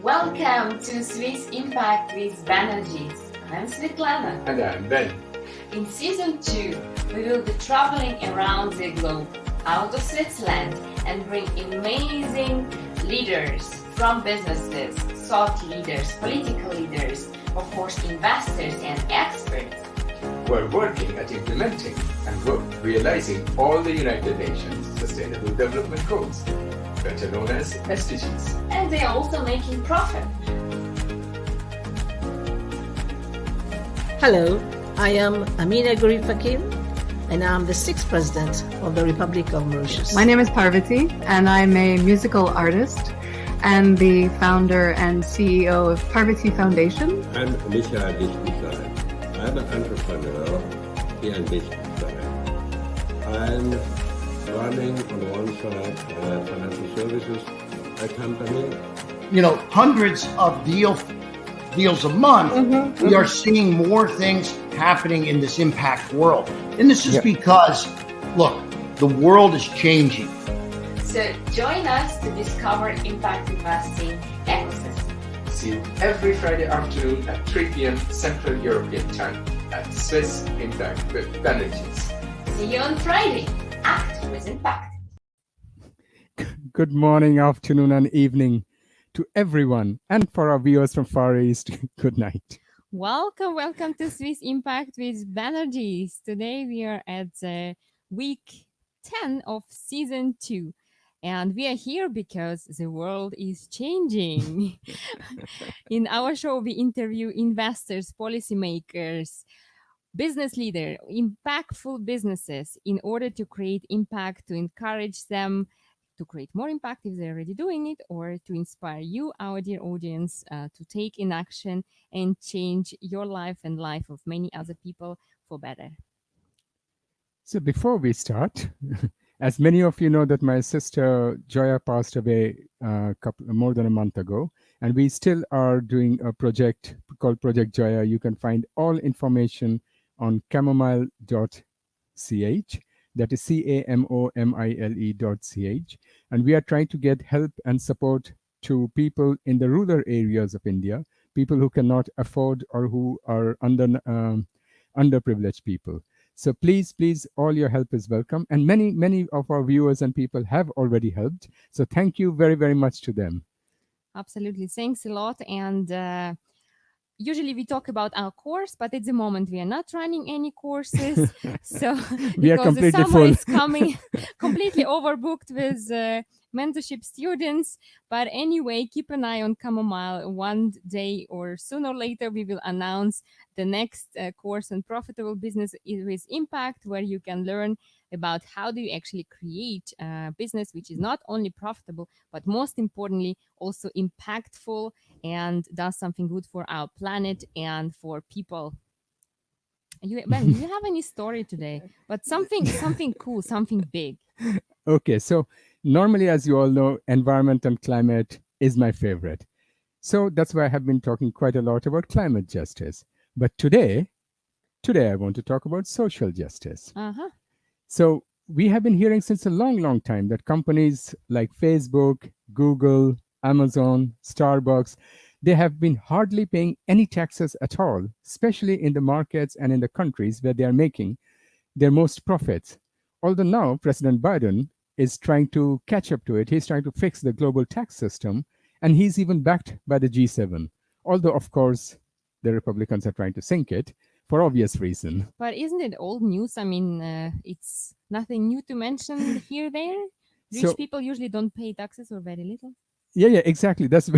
Welcome to Swiss Impact with Banerjis. I'm Svetlana. And I'm Ben. In Season 2, we will be traveling around the globe, out of Switzerland, and bring amazing leaders from businesses, thought leaders, political leaders, of course investors and experts. We're working at implementing and realizing all the United Nations Sustainable Development Goals, better known as SDGs. And they are also making profit. Hello, I am Amina Gharib Fakir, and I'm the 6th President of the Republic of Mauritius. My name is Parvati, and I'm a musical artist and the founder and CEO of Parvati Foundation. I'm Mika. I'm an entrepreneur here in Liechtenstein. I'm running on one side a financial services company. You know, hundreds of deals a month. We are seeing more things happening in this impact world. And this is because, look, the world is changing. So join us to discover impact investing ecosystem. See you every Friday afternoon at 3 p.m. Central European Time at Swiss Impact with Banerjis. See you on Friday. Act with impact. Good morning, afternoon, and evening to everyone. And for our viewers from Far East, good night. Welcome to Swiss Impact with Banerjis. Today we are at week 10 of season 2. And we are here because the world is changing. In our show, we interview investors, policymakers, business leaders, impactful businesses in order to create impact, to encourage them to create more impact if they're already doing it, or to inspire you, our dear audience, to take in action and change your life and life of many other people for better. So before we start, as many of you know that my sister Joya passed away more than a month ago, and we still are doing a project called Project Joya. You can find all information on chamomile.ch. That is CAMOMILE.ch. And we are trying to get help and support to people in the rural areas of India, people who cannot afford or who are underprivileged people. So please, all your help is welcome. And many of our viewers and people have already helped. So thank you very, very much to them. Absolutely. Thanks a lot. And usually we talk about our course, but at the moment we are not running any courses. So we are because the completely summer full. is coming, completely overbooked with mentorship students. But anyway, keep an eye on Chamomile. One day or sooner or later, we will announce the next course on profitable business with impact, where you can learn about how do you actually create a business which is not only profitable, but most importantly, also impactful and does something good for our planet and for people. Ben, do you have any story today? But something cool, something big. Okay, so normally, as you all know, environment and climate is my favorite. So that's why I have been talking quite a lot about climate justice. But today I want to talk about social justice. So we have been hearing since a long time that companies like Facebook, Google, Amazon, Starbucks, they have been hardly paying any taxes at all, especially in the markets and in the countries where they are making their most profits. Although now President Biden is trying to catch up to it. He's trying to fix the global tax system, and he's even backed by the G7. Although, of course, the Republicans are trying to sink it for obvious reason. But isn't it old news? I mean, it's nothing new to mention here, there. Rich people usually don't pay taxes or very little. Yeah, exactly. That's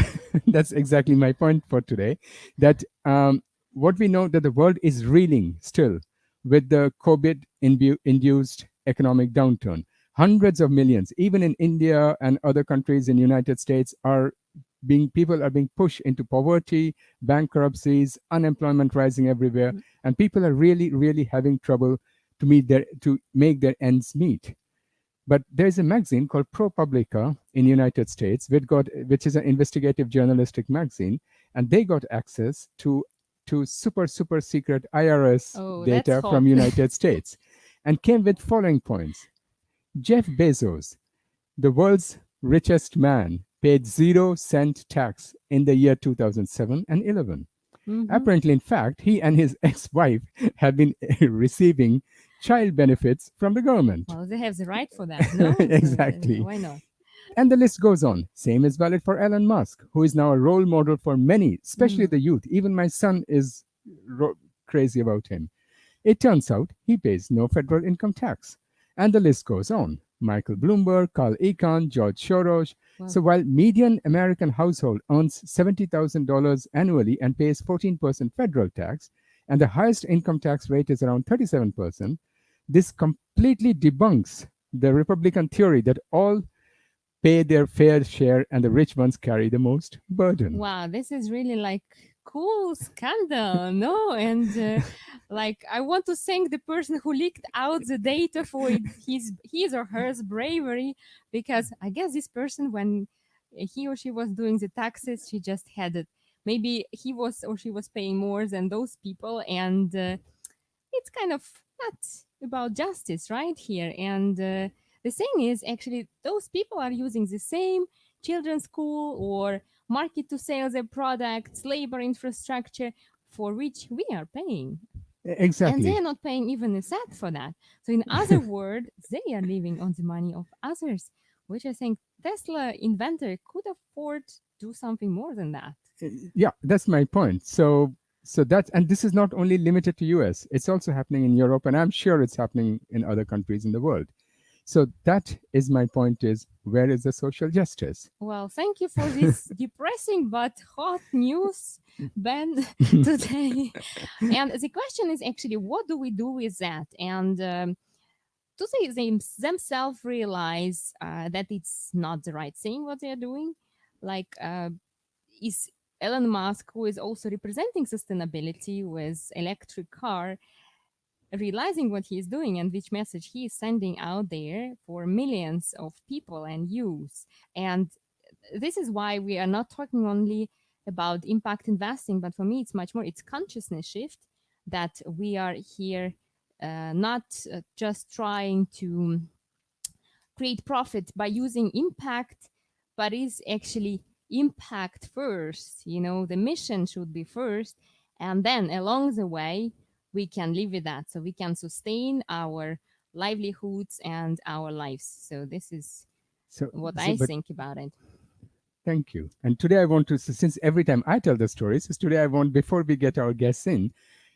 exactly my point for today. That what we know that the world is reeling still with the COVID-induced economic downturn. Hundreds of millions, even in India and other countries in the United States, people are being pushed into poverty, bankruptcies, unemployment rising everywhere, and people are really having trouble to make their ends meet. But there's a magazine called ProPublica in the United States, which is an investigative journalistic magazine, and they got access to super secret IRS data from United States, and came with following points. Jeff Bezos, the world's richest man, paid 0 cent tax in the year 2007 and 11. Apparently, in fact, he and his ex-wife have been receiving child benefits from the government. Well, they have the right for that, no? Exactly. Why not? And the list goes on. Same is valid for Elon Musk, who is now a role model for many, especially the youth. Even my son is crazy about him. It turns out he pays no federal income tax. And the list goes on. Michael Bloomberg, Carl Icahn, George Soros. Wow. So while median American household earns $70,000 annually and pays 14% federal tax, and the highest income tax rate is around 37%, this completely debunks the Republican theory that all pay their fair share and the rich ones carry the most burden. Wow, this is really like cool scandal, no? And like I want to thank the person who leaked out the data for his or her bravery, because I guess this person, when he or she was doing the taxes, she just had it. Maybe he was or she was paying more than those people, and it's kind of not about justice right here. And the thing is, actually, those people are using the same children's school or market to sell their products, labor infrastructure, for which we are paying. Exactly. And they are not paying even a cent for that. So in other words, they are living on the money of others, which I think Tesla inventor could afford to do something more than that. Yeah, that's my point. So that's, and this is not only limited to US, it's also happening in Europe, and I'm sure it's happening in other countries in the world. So that is my point, is where is the social justice? Well, thank you for this depressing but hot news, Ben, today. And the question is actually, what do we do with that? And do they themselves realize that it's not the right thing what they're doing? Like, is Elon Musk, who is also representing sustainability with electric car, realizing what he is doing and which message he is sending out there for millions of people and youth? And this is why we are not talking only about impact investing, but for me it's much more, it's consciousness shift, that we are here not just trying to create profit by using impact, but is actually impact first. The mission should be first, and then along the way we can live with that, so we can sustain our livelihoods and our lives. So this is what I think about it. Thank you. And today I want to, since every time I tell the stories, today I want, before we get our guests in,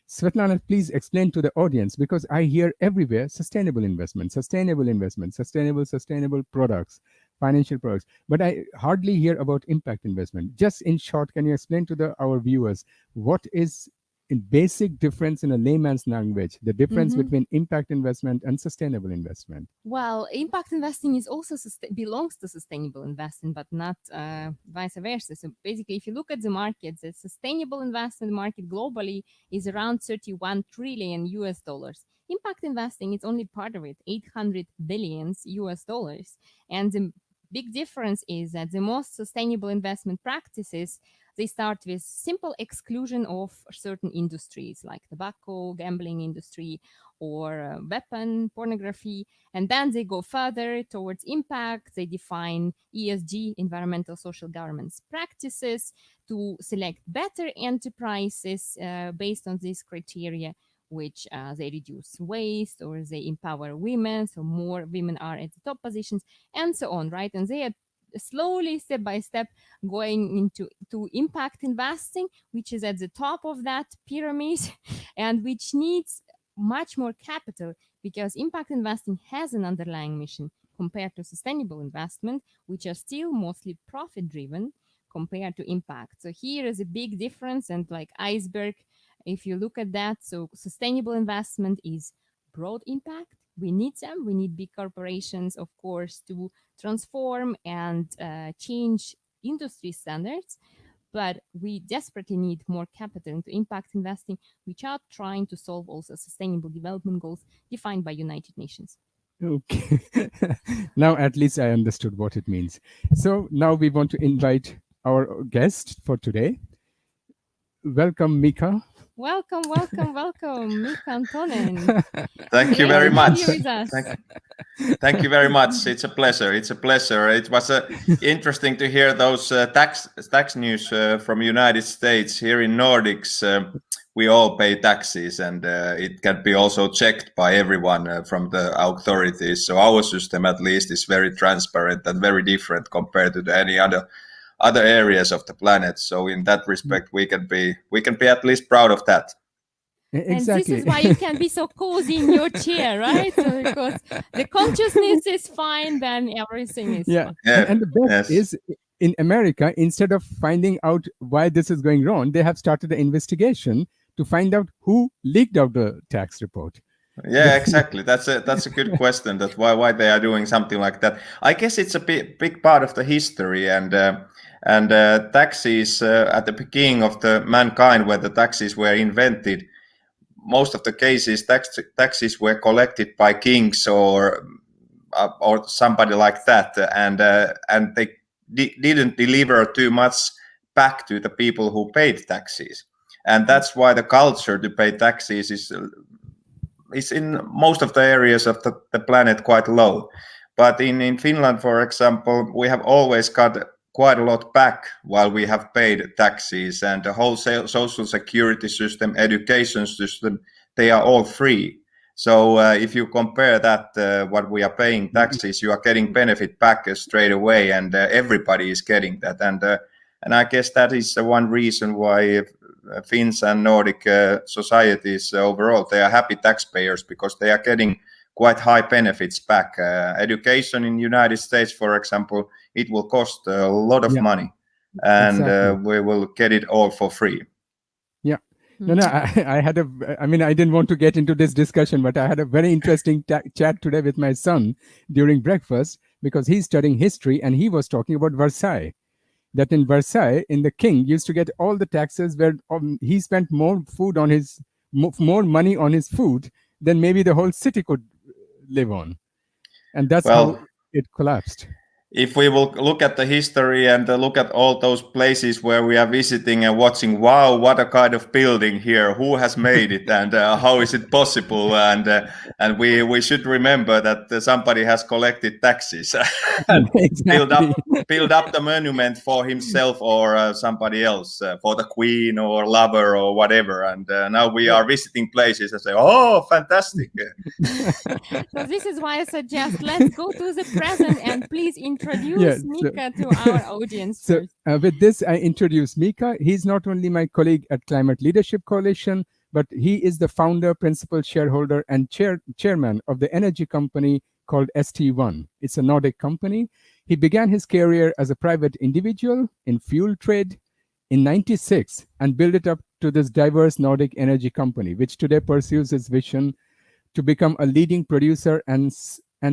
Svetlana, please explain to the audience, because I hear everywhere sustainable investment, sustainable products, financial products, but I hardly hear about impact investment. Just in short, can you explain to our viewers what is in basic difference in a layman's language, the difference between impact investment and sustainable investment? Well, impact investing is also belongs to sustainable investing, but not vice versa. So basically, if you look at the market, the sustainable investment market globally is around $31 trillion US. Impact investing is only part of it, $800 billion US. And the big difference is that the most sustainable investment practices, they start with simple exclusion of certain industries like tobacco, gambling industry, or weapon, pornography. And then they go further towards impact. They define ESG, environmental, social, governance practices, to select better enterprises based on these criteria, which they reduce waste, or they empower women, so more women are at the top positions, and so on, right? And they are slowly, step by step, going into impact investing, which is at the top of that pyramid and which needs much more capital, because impact investing has an underlying mission compared to sustainable investment, which are still mostly profit driven compared to impact. So here is a big difference, and like iceberg, if you look at that, so sustainable investment is broad impact. We need them. We need big corporations, of course, to transform and change industry standards. But we desperately need more capital into impact investing, which are trying to solve also sustainable development goals defined by United Nations. Okay. Now at least I understood what it means. So now we want to invite our guest for today. Welcome, Mika. Welcome, Mika Anttonen. Thank you Great very to much. have you with us. Thank you very much. It's a pleasure. It was interesting to hear those tax news from United States. Here in Nordics, we all pay taxes, and it can be also checked by everyone from the authorities. So our system, at least, is very transparent and very different compared to any other areas of the planet. So in that respect, we can be at least proud of that. Exactly. And this is why you can be so cozy in your chair, right? So because the consciousness is fine, then everything is fine. And the best is in America, instead of finding out why this is going wrong, they have started an investigation to find out who leaked out the tax report. Yeah, exactly. That's a good question. That why they are doing something like that. I guess it's a big part of the history, and taxes at the beginning of the mankind, when the taxes were invented. Most of the cases, taxes were collected by kings or somebody like that, and they didn't deliver too much back to the people who paid taxes, and that's why the culture to pay taxes is in most of the areas of the planet quite low. But in Finland, for example, we have always got quite a lot back while we have paid taxes, and the whole social security system, education system, they are all free. So if you compare that, what we are paying taxes, you are getting benefit back straight away, and everybody is getting that. And I guess that is the one reason why Finns and Nordic societies overall, they are happy taxpayers, because they are getting quite high benefits back. Education in the United States, for example, it will cost a lot of money, and we will get it all for free. Yeah. No, I didn't want to get into this discussion, but I had a very interesting chat today with my son during breakfast, because he's studying history, and he was talking about Versailles. That in Versailles, the king used to get all the taxes, where he spent more money on his food than maybe the whole city could live on, and that's how it collapsed. If we will look at the history and look at all those places where we are visiting and watching, wow, what a kind of building here, who has made it, and how is it possible, and we should remember that somebody has collected taxes and build up the monument for himself or somebody else, for the queen or lover or whatever, and now we are visiting places and say, oh, fantastic. So this is why I suggest let's go to the present, and please introduce Mika to our audience. So with this, I introduce Mika. He's not only my colleague at Climate Leadership Coalition, but he is the founder, principal shareholder, and chairman of the energy company called ST1. It's a Nordic company. He began his career as a private individual in fuel trade in '96 and built it up to this diverse Nordic energy company, which today pursues its vision to become a leading producer and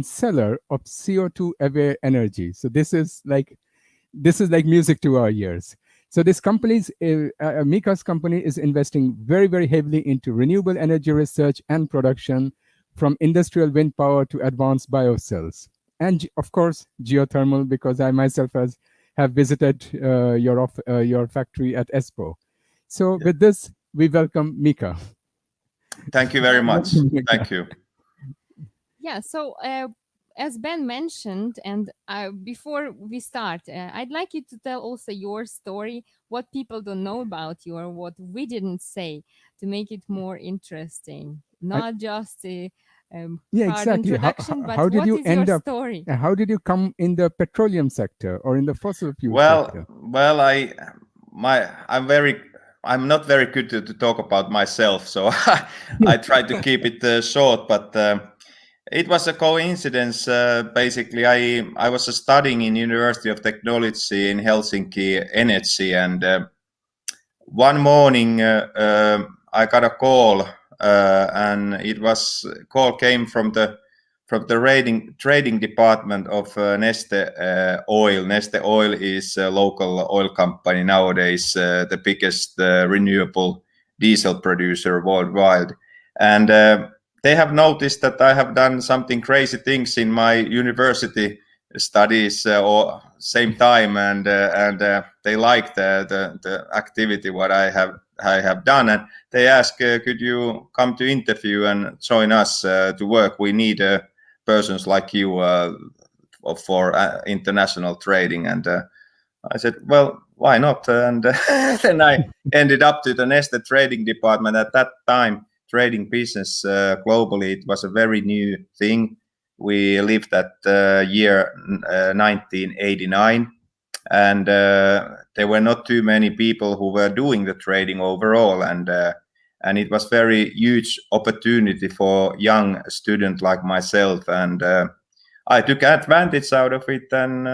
seller of CO2-aware energy. So this is like music to our ears. So this company's Mika's company is investing very, very heavily into renewable energy research and production, from industrial wind power to advanced biocells, and of course geothermal, because I myself have visited your factory at Espoo. So with this, we welcome Mika. Thank you very much. Thank you. Yeah, so as Ben mentioned, and before we start, I'd like you to tell also your story, what people don't know about you or what we didn't say, to make it more interesting. Not just a hard introduction, but how did what you is end your up, story? How did you come in the petroleum sector or in the fossil fuel sector? Well, I'm not very good to talk about myself, so I try to keep it short, but it was a coincidence. Basically, I was studying in University of Technology in Helsinki, energy, and one morning I got a call, and call came from the trading department of Neste Oil. Neste Oil is a local oil company nowadays, the biggest renewable diesel producer worldwide, and they have noticed that I have done something crazy things in my university studies or same time, and they liked the activity what I have done, and they asked, could you come to interview and join us to work? We need persons like you for international trading. And I said, well, why not? And then I ended up to the Nestle trading department. At that time, trading business globally, it was a very new thing. We lived at year 1989, and there were not too many people who were doing the trading overall, and it was very huge opportunity for young student like myself, and I took advantage out of it, and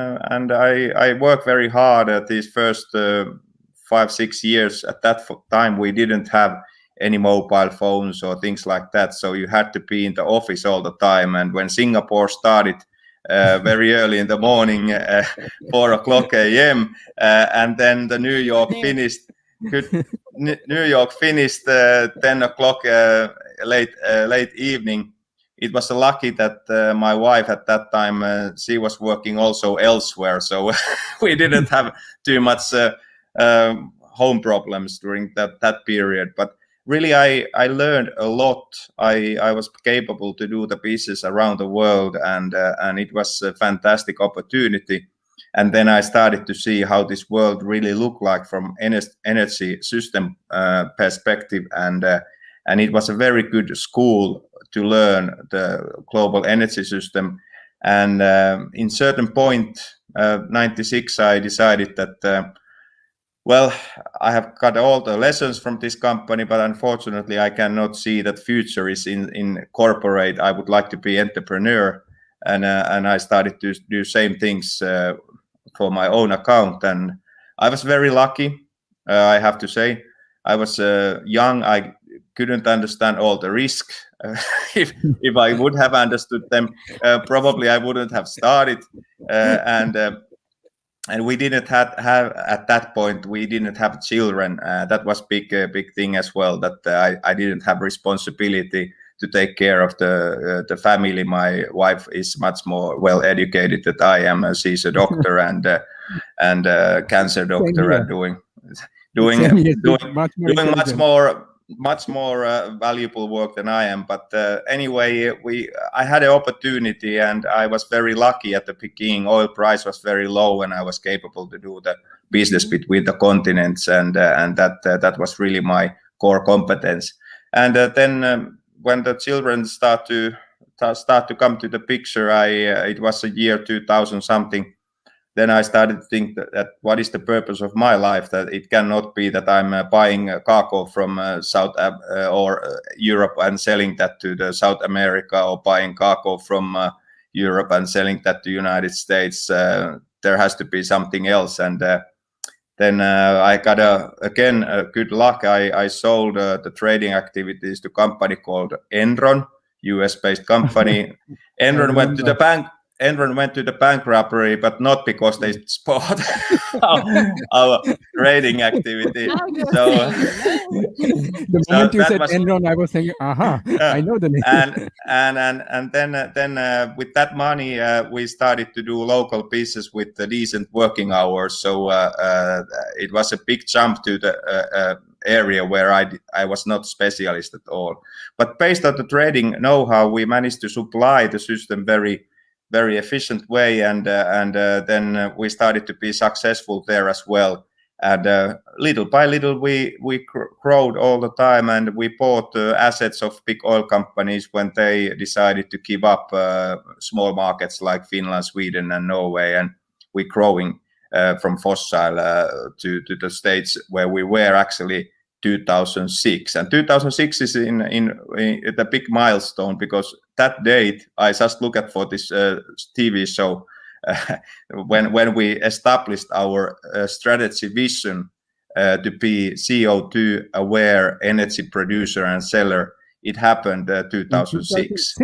I worked very hard at these first 5-6 years. At that time, we didn't have any mobile phones or things like that, so you had to be in the office all the time. And when Singapore started very early in the morning, 4:00 a.m., and then the New York finished. New York finished 10:00 late evening. It was lucky that my wife at that time she was working also elsewhere, so we didn't have too much home problems during that period. But really, I learned a lot. I was capable to do the business around the world, and it was a fantastic opportunity. And then I started to see how this world really looked like from energy system perspective, and it was a very good school to learn the global energy system. And in certain point, 96, I decided that well, I have got all the lessons from this company, but unfortunately, I cannot see that future is in corporate. I would like to be entrepreneur, and I started to do same things for my own account. And I was very lucky, I have to say. I was young. I couldn't understand all the risk. If I would have understood them, probably I wouldn't have started. And we didn't have at that point. We didn't have children. That was big thing as well. That I didn't have responsibility to take care of the family. My wife is much more well educated than I am. She's a doctor and cancer doctor, and doing much more valuable work than I am. But anyway, I had an opportunity, and I was very lucky at the beginning. Oil price was very low, and I was capable to do the business between the continents, and that was really my core competence. And then when the children start to come to the picture, it was a year 2000 something. Then I started to think that what is the purpose of my life? That it cannot be that I'm buying cargo from South or Europe and selling that to the South America, or buying cargo from Europe and selling that to United States. There has to be something else. And then I got again good luck. I sold the trading activities to a company called Enron, US-based company. Enron went to the bank. Enron went to the bank robbery, but not because they spot our trading activity. So the moment you said Enron, I was thinking, I know the name. And then with that money, we started to do local business with the decent working hours. So it was a big jump to the area where I was not specialist at all. But based on the trading know-how, we managed to supply the system very efficient way, and then we started to be successful there as well. And little by little, we growed all the time, and we bought assets of big oil companies when they decided to give up small markets like Finland, Sweden, and Norway, and we growing from fossil to the states where we were actually 2006. And 2006 is in the big milestone, because that date I just look at for this TV show when we established our strategy vision to be CO2 aware energy producer and seller. It happened 2006.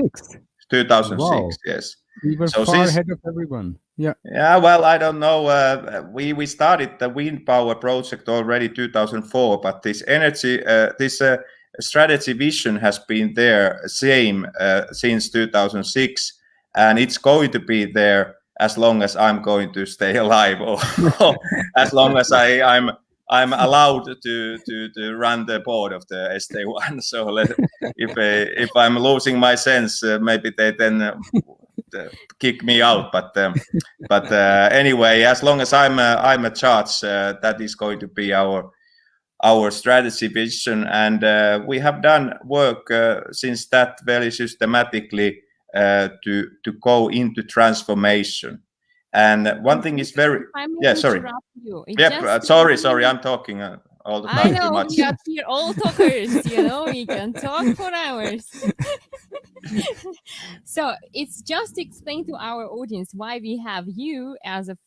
2006, wow. Yes. We were far ahead of everyone. Yeah. Well, I don't know. We started the wind power project already 2004, but this energy, this strategy vision has been there same since 2006, and it's going to be there. as long as I'm going to stay alive, or as long as I'm allowed to run the board of the ST1. So if I'm losing my sense, maybe they then kick me out. But anyway, as long as I'm a charge, that is going to be our strategy vision, and we have done work since that very systematically to go into transformation. And one thing is very sorry. Sorry, I'm talking all the time. I know, too much. we are here all talkers, we can talk for hours. So it's just to explain to our audience why we have you as a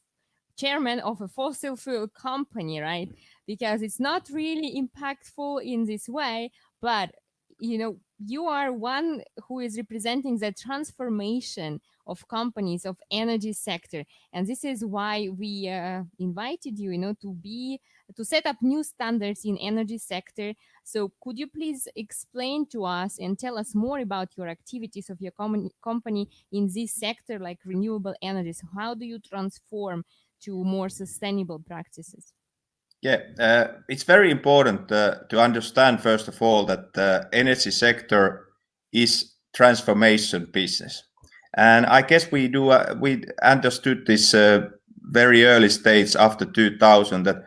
chairman of a fossil fuel company, right? Because it's not really impactful in this way, but you are one who is representing the transformation of companies, of energy sector, and this is why we invited you, to set up new standards in energy sector. So could you please explain to us and tell us more about your activities of your company in this sector, like renewable energy? So how do you transform to more sustainable practices? Yeah, it's very important to understand, first of all, that the energy sector is transformation business. And I guess we understood this very early stage after 2000 that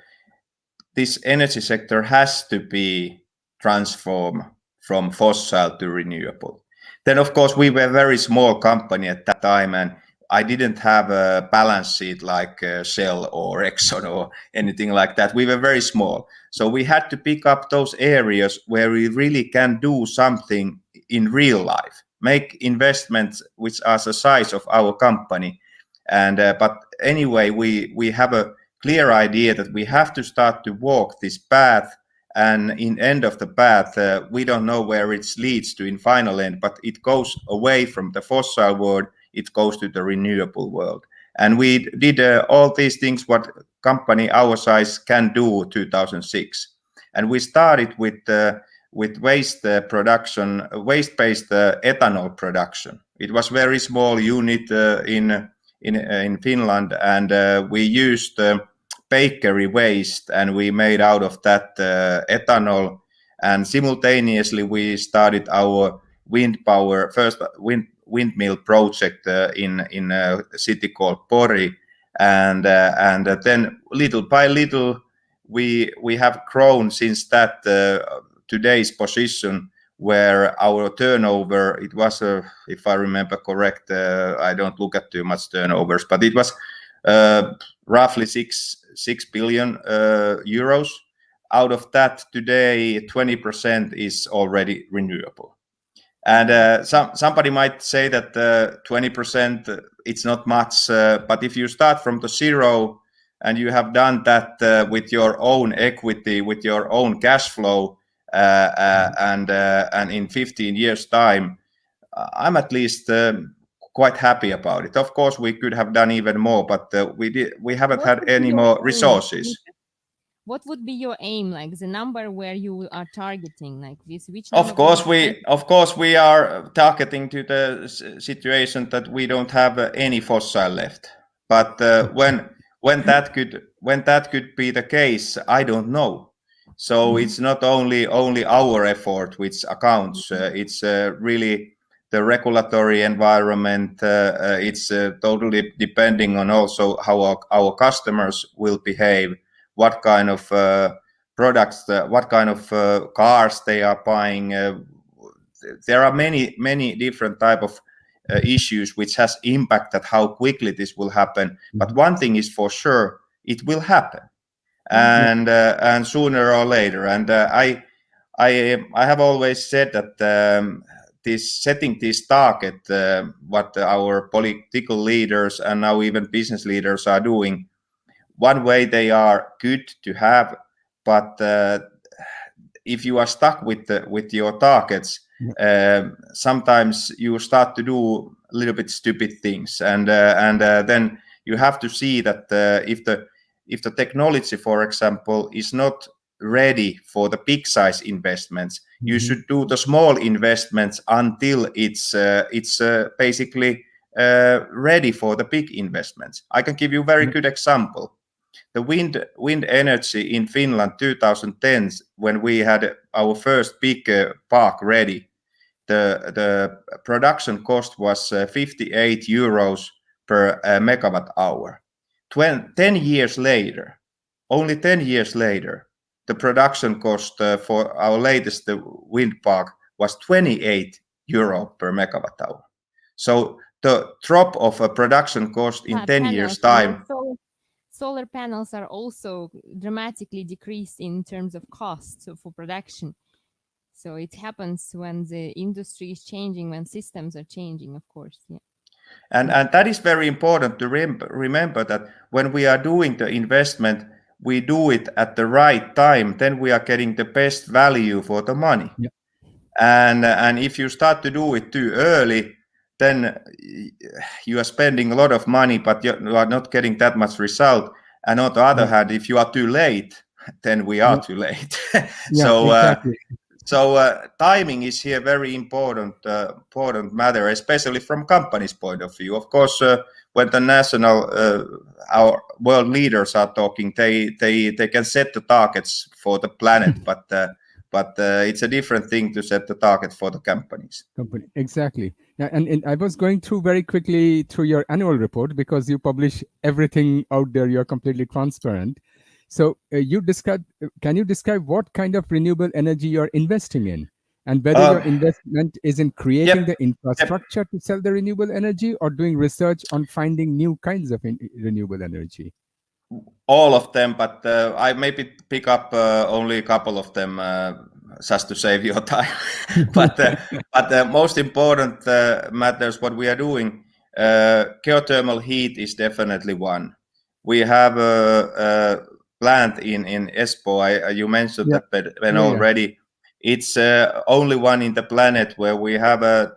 this energy sector has to be transformed from fossil to renewable. Then, of course, we were a very small company at that time, and I didn't have a balance sheet like Shell or Exxon or anything like that. We were very small. So we had to pick up those areas where we really can do something in real life, make investments which are the size of our company. And but anyway, we have a clear idea that we have to start to walk this path. And in end of the path, we don't know where it leads to in final end, but it goes away from the fossil world. It goes to the renewable world. And we did all these things what company our size can do 2006. And we started with waste production, waste-based ethanol production. It was very small unit in Finland, and we used bakery waste, and we made out of that ethanol. And simultaneously, we started our first windmill project in a city called Pori, and then little by little we have grown since that today's position, where our turnover, it was if I remember correct, I don't look at too much turnovers, but it was roughly 6 billion euros. Out of that, today 20% is already renewable. And somebody might say that 20% it's not much, but if you start from the zero and you have done that with your own equity, with your own cash flow, and in 15 years' time, I'm at least quite happy about it. Of course, we could have done even more, but we haven't had any more resources. What would be your aim, like the number where you are targeting, like this? Which of course we are targeting to the situation that we don't have any fossil left. But when that could be the case, I don't know. So it's not only our effort which accounts. It's really the regulatory environment. It's totally depending on also how our customers will behave, what kind of products, what kind of cars they are buying. There are many different type of issues which has impacted how quickly this will happen. But one thing is for sure, it will happen, and sooner or later. And I have always said that setting this target, what our political leaders and now even business leaders are doing, one way they are good to have, but if you are stuck with your targets, sometimes you start to do a little bit stupid things, and then you have to see that if the technology, for example, is not ready for the big size investments, you should do the small investments until it's basically ready for the big investments. I can give you a very good example. The wind energy in Finland 2010, when we had our first big park ready, the production cost was 58 euros per megawatt hour. 10 years later, only 10 years later, the production cost for our latest wind park was 28 euro per megawatt hour. So the drop of a production cost in 10 years time. Solar panels are also dramatically decreased in terms of cost for production. So it happens when the industry is changing, when systems are changing, of course. Yeah. And that is very important to remember that when we are doing the investment, we do it at the right time, then we are getting the best value for the money. Yeah. And if you start to do it too early, then you are spending a lot of money, but you are not getting that much result. And on the other hand, if you are too late, then we are too late. Exactly. So timing is here very important matter, especially from company's point of view. Of course, when the national our world leaders are talking, they can set the targets for the planet, but it's a different thing to set the target for the companies. Exactly. Yeah, and I was going through very quickly through your annual report because you publish everything out there. You're completely transparent. So can you describe what kind of renewable energy you're investing in, and whether your investment is in creating the infrastructure to sell the renewable energy or doing research on finding new kinds of renewable energy? All of them, but I maybe pick up only a couple of them just to save your time. but the most important matters what we are doing. Geothermal heat is definitely one. We have a plant in Espoo. You mentioned that Ben already. It's only one in the planet where we have a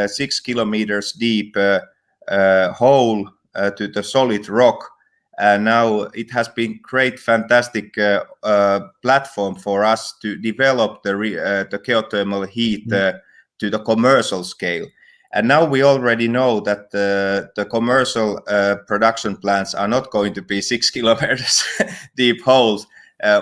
6 kilometers deep hole to the solid rock. And now it has been great, fantastic platform for us to develop the geothermal heat to the commercial scale. And now we already know that the commercial production plants are not going to be 6 kilometers deep holes.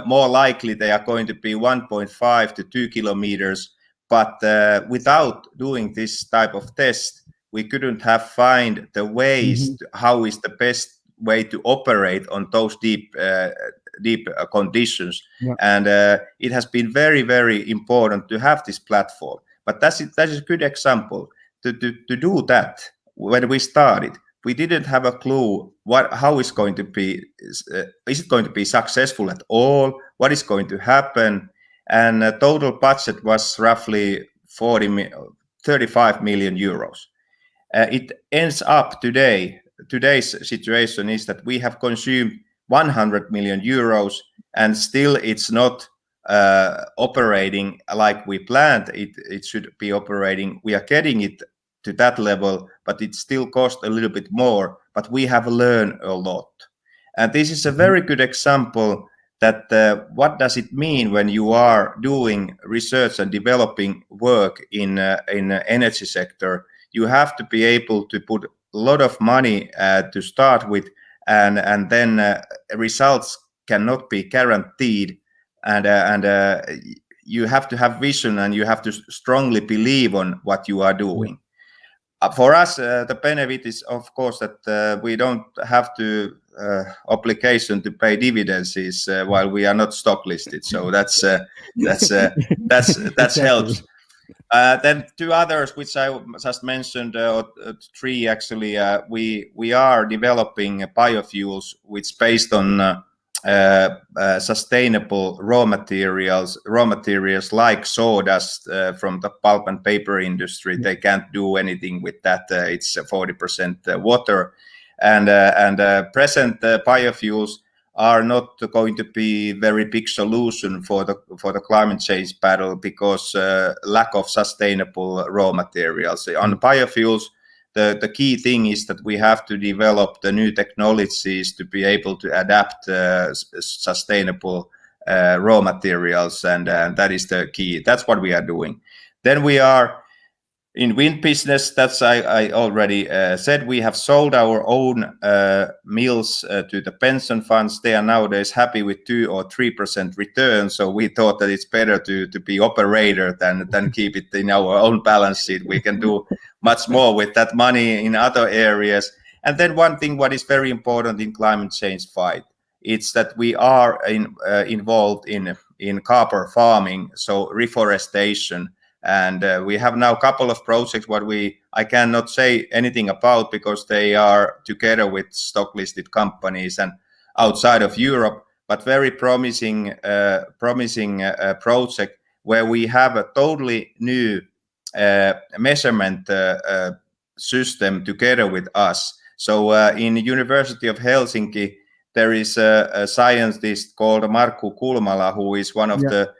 More likely they are going to be 1.5 to 2 kilometers. But without doing this type of test, we couldn't have find the ways how is the best way to operate on those deep conditions. And it has been very, very important to have this platform. But that is a good example. To do that, when we started, we didn't have a clue how it's going to be. Is it going to be successful at all? What is going to happen? And the total budget was roughly 35 million euros. It ends up today's situation is that we have consumed 100 million euros and still it's not operating like we planned it should be operating. We are getting it to that level, but it still costs a little bit more, but we have learned a lot. And this is a very good example that what does it mean when you are doing research and developing work in energy sector. You have to be able to put a lot of money to start with, and then results cannot be guaranteed, and you have to have vision and you have to strongly believe on what you are doing. For us, the benefit is, of course, that we don't have to obligation to pay dividends while we are not stock listed. So that helps. Then two others, which I just mentioned, three actually. We are developing biofuels, which based on sustainable raw materials like sawdust from the pulp and paper industry. They can't do anything with that. It's 40% water, and present biofuels are not going to be very big solution for the climate change battle because lack of sustainable raw materials. On biofuels, the key thing is that we have to develop the new technologies to be able to adapt sustainable raw materials, and that is the key. That's what we are doing. Then we are In wind business, that's I already said, we have sold our own mills to the pension funds. They are nowadays happy with 2 or 3% return. So we thought that it's better to be operator than keep it in our own balance sheet. We can do much more with that money in other areas. And then one thing what is very important in climate change fight, it's that we are involved in copper farming, so reforestation. And we have now a couple of projects what I cannot say anything about because they are together with stock listed companies and outside of Europe, but very promising project where we have a totally new measurement system together with us. So in the University of Helsinki, there is a scientist called Markku Kulmala, who is one of the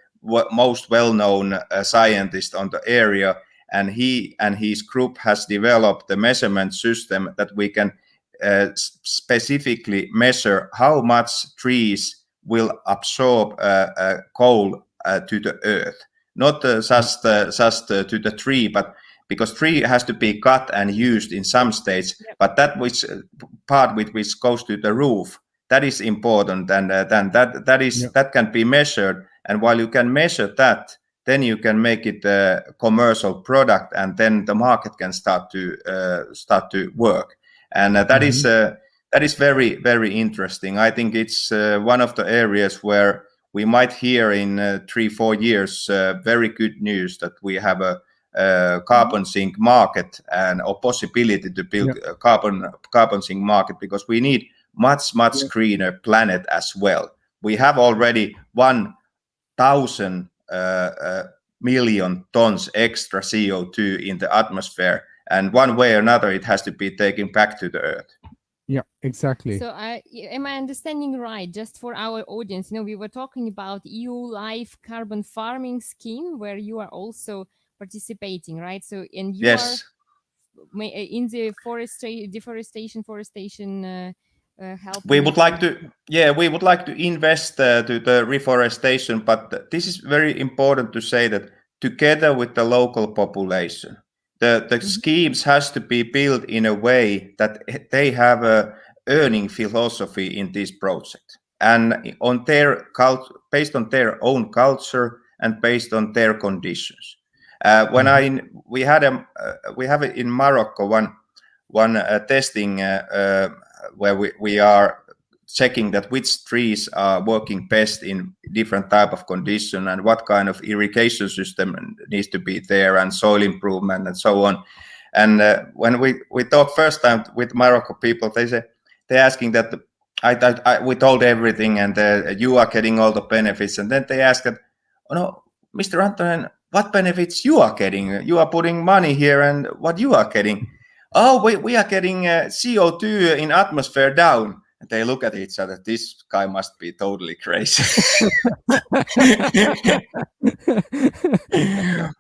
most well-known scientist on the area, and he and his group has developed the measurement system that we can specifically measure how much trees will absorb coal to the earth, not just to the tree, but because tree has to be cut and used in some stage, but that which part which goes to the roof, that is important, and then that can be measured. And while you can measure that, then you can make it a commercial product, and then the market can start to work. And that is very, very interesting. I think it's one of the areas where we might hear in 3-4 years very good news that we have a carbon sink market and a possibility to build a carbon sink market, because we need much greener planet as well. We have already 1,000 million tons extra CO2 in the atmosphere, and one way or another it has to be taken back to the earth. Yeah, exactly. So am I understanding right, just for our audience, we were talking about EU Life carbon farming scheme where you are also participating, right? So and you are in the forestation help. We would like to invest to the reforestation, but this is very important to say that together with the local population, the schemes has to be built in a way that they have a earning philosophy in this project, and on their based on their own culture and based on their conditions. We have it in Morocco one testing where we are checking that which trees are working best in different type of condition and what kind of irrigation system needs to be there and soil improvement and so on. And when we talked first time with Morocco people, they're asking that we told everything and you are getting all the benefits, and then they ask that, oh no, Mr. Anttonen, what benefits you are getting? You are putting money here, and what you are getting? Oh, we are getting CO2 in atmosphere down. And they look at each other. This guy must be totally crazy.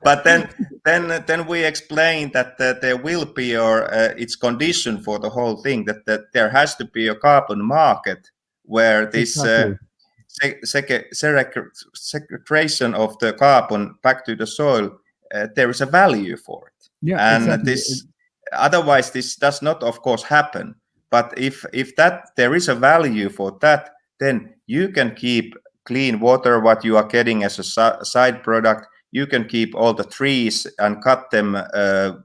But then we explain that there will be, or it's condition for the whole thing, that there has to be a carbon market where this sequestration of the carbon back to the soil, there is a value for it. Yeah, and exactly. Otherwise, this does not, of course, happen. But if that there is a value for that, then you can keep clean water, what you are getting as a side product. You can keep all the trees and cut them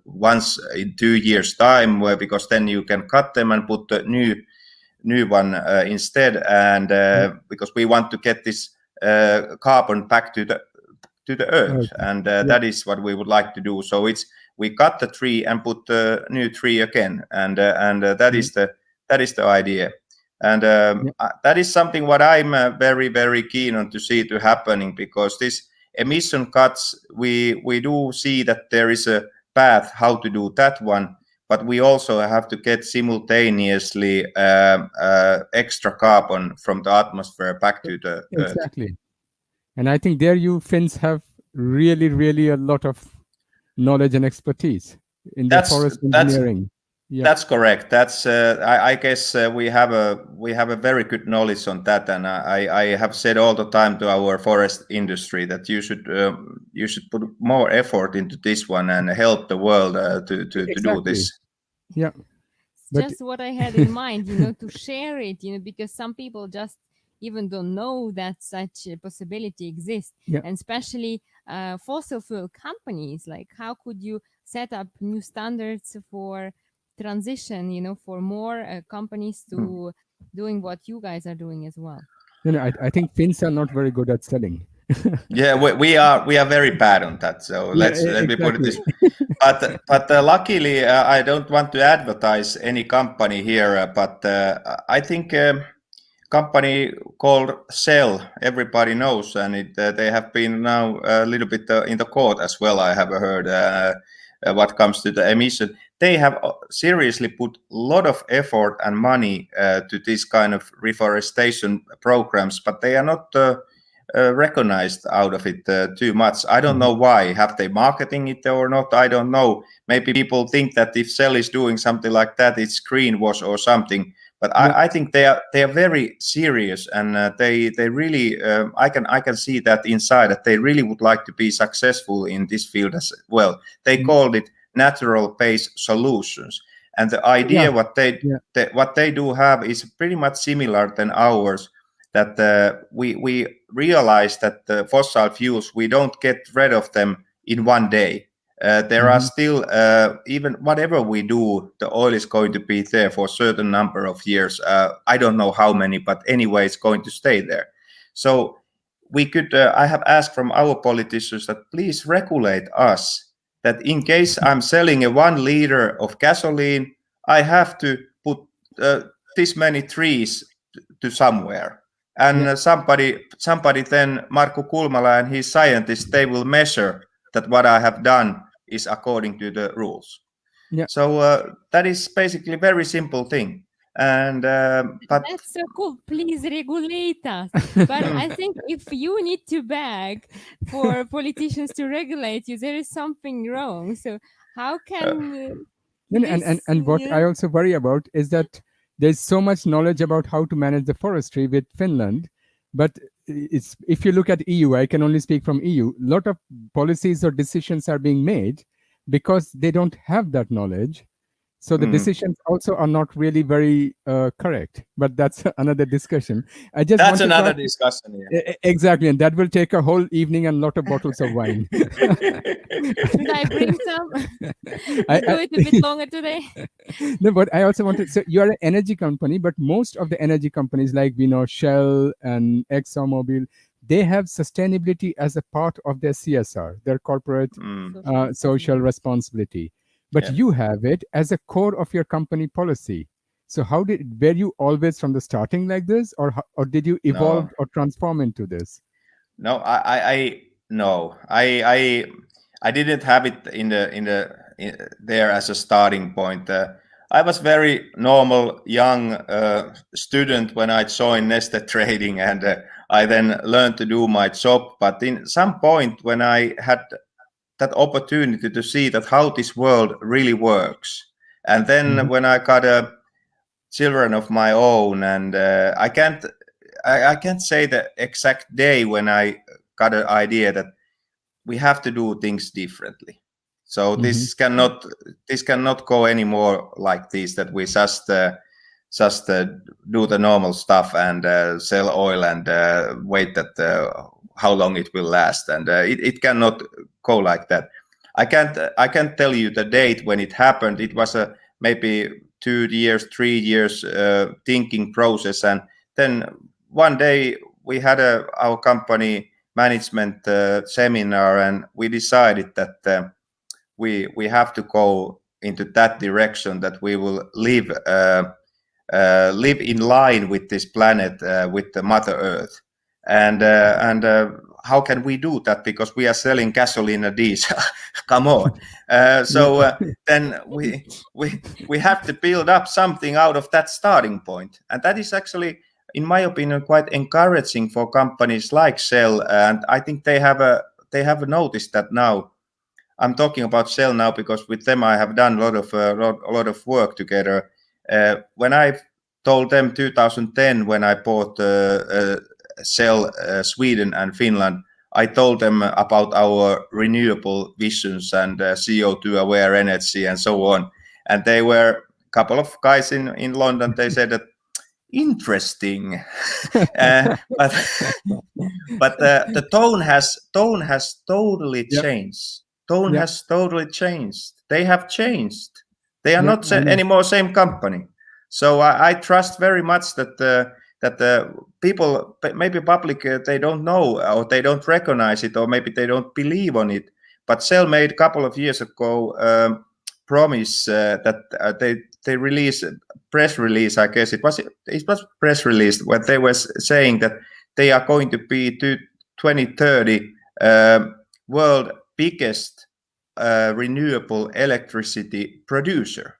once in 2 years' time, because then you can cut them and put the new one instead. And because we want to get this carbon back to the earth, and that is what we would like to do. So we cut the tree and put the new tree again, and that is the idea, and that is something what I'm very, very keen on to see to happening, because this emission cuts, we do see that there is a path how to do that one, but we also have to get simultaneously extra carbon from the atmosphere back to the earth. Exactly. And I think there you Finns have really, really a lot of knowledge and expertise in the forest engineering. Yeah. That's correct. That's I guess we have a very good knowledge on that, and I have said all the time to our forest industry that you should put more effort into this one and help the world to do Exactly. this. Yeah. It's But- just what I had in mind, you know, to share it, you know, because some people just even don't know that such a possibility exists. Yeah. And especially fossil fuel companies, like how could you set up new standards for transition, you know, for more companies to doing what you guys are doing as well? No, I think Finns are not very good at selling. Yeah, we are very bad on that. So let me put it this. But luckily, I don't want to advertise any company here. But I think company called Shell, everybody knows, and they have been now a little bit in the court as well. I have heard what comes to the emission. They have seriously put a lot of effort and money to this kind of reforestation programs, but they are not recognized out of it too much. I don't know why. Have they marketing it or not? I don't know. Maybe people think that if Shell is doing something like that, it's greenwash or something. But I think they are very serious, and they really I can see that inside that they really would like to be successful in this field as well. They called it natural-based solutions, and the idea what they do have is pretty much similar than ours. That we realize that the fossil fuels, we don't get rid of them in one day. There are still, even whatever we do, the oil is going to be there for a certain number of years. I don't know how many, but anyway, it's going to stay there. So we could, I have asked from our politicians that please regulate us, that in case I'm selling a 1 liter of gasoline, I have to put this many trees to somewhere. And somebody then, Markku Kulmala and his scientists, they will measure that what I have done is according to the rules. Yeah. So that is basically a very simple thing. And but that's so cool. Please regulate us. But I think if you need to beg for politicians to regulate you, there is something wrong. So how can and what I also worry about is that there's so much knowledge about how to manage the forestry with Finland, but if you look at EU, I can only speak from EU, a lot of policies or decisions are being made because they don't have that knowledge. So the decisions also are not really very correct, but that's another discussion. That's another discussion. Yeah. Exactly, and that will take a whole evening and a lot of bottles of wine. Should I bring some? Do it a bit longer today. No, but I also wanted. So you are an energy company, but most of the energy companies, like we know Shell and ExxonMobil, they have sustainability as a part of their CSR, their corporate social responsibility. But you have it as a core of your company policy. So were you always from the starting like this, or did you evolve or transform into this? No, I didn't have it in there as a starting point. I was very normal young student when I joined Neste Trading, and I then learned to do my job. But in some point when I had that opportunity to see that how this world really works, and then when I got children of my own, and I can't say the exact day when I got an idea that we have to do things differently. So this cannot go anymore like this, that we just do the normal stuff and sell oil and wait that how long it will last, and it cannot go like that. I can't tell you the date when it happened. It was a maybe 2 years, 3 years thinking process, and then one day we had our company management seminar, and we decided that we have to go into that direction, that we will live in line with this planet, with the Mother Earth, and how can we do that? Because we are selling gasoline and diesel. Come on. Then we have to build up something out of that starting point, and that is actually, in my opinion, quite encouraging for companies like Shell, and I think they have noticed that now. I'm talking about Shell now because with them I have done a lot of work together. When I told them 2010 when I bought Shell Sweden and Finland, I told them about our renewable visions and CO2 aware energy and so on. And they were a couple of guys in London. They said that interesting, but the tone has totally changed. Tone has totally changed. They have changed. They are not anymore same company. So I trust very much that the people, maybe public, they don't know or they don't recognize it or maybe they don't believe on it. But Shell made a couple of years ago promise that they released a press release. I guess it was press release where they were saying that they are going to be to 2030 world biggest renewable electricity producer.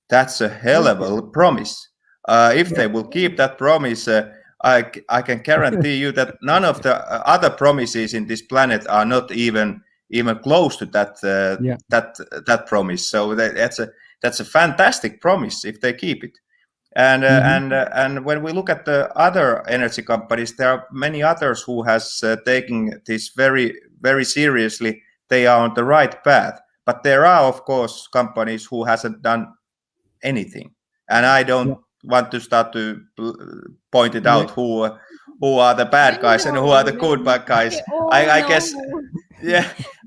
That's a hell of a promise. If they will keep that promise, I can guarantee you that none of the other promises in this planet are not even close to that promise. So that's a fantastic promise if they keep it. And when we look at the other energy companies, there are many others who has taken this very, very seriously. They are on the right path, but there are of course companies who hasn't done anything, and I don't want to start to point it out who are the bad guys and who are the good bad guys. I guess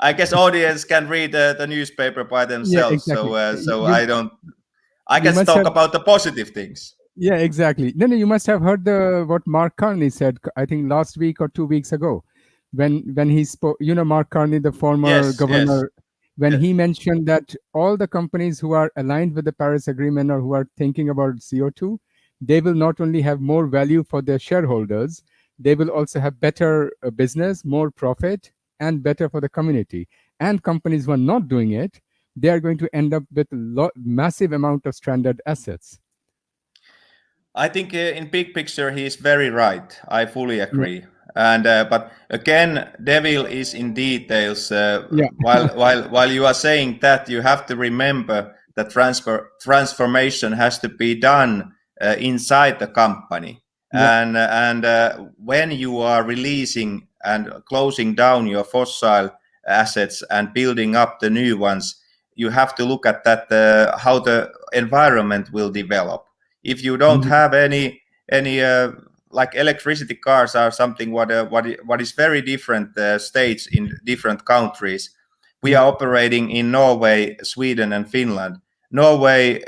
I guess audience can read the newspaper by themselves. So I can talk about the positive things. Yeah, exactly. No, you must have heard what Mark Carney said, I think last week or 2 weeks ago, when he spoke. You know, Mark Carney, the former governor, when he mentioned that all the companies who are aligned with the Paris Agreement or who are thinking about CO2, they will not only have more value for their shareholders, they will also have better business, more profit, and better for the community. And companies who are not doing it, they are going to end up with massive amount of stranded assets. I think in big picture, he is very right. I fully agree. And but again, devil is in details. While you are saying that, you have to remember that transformation has to be done inside the company. And when you are releasing and closing down your fossil assets and building up the new ones, you have to look at that how the environment will develop. If you don't have any like electricity cars are something what is very different states in different countries. We are operating in Norway, Sweden, and Finland. Norway,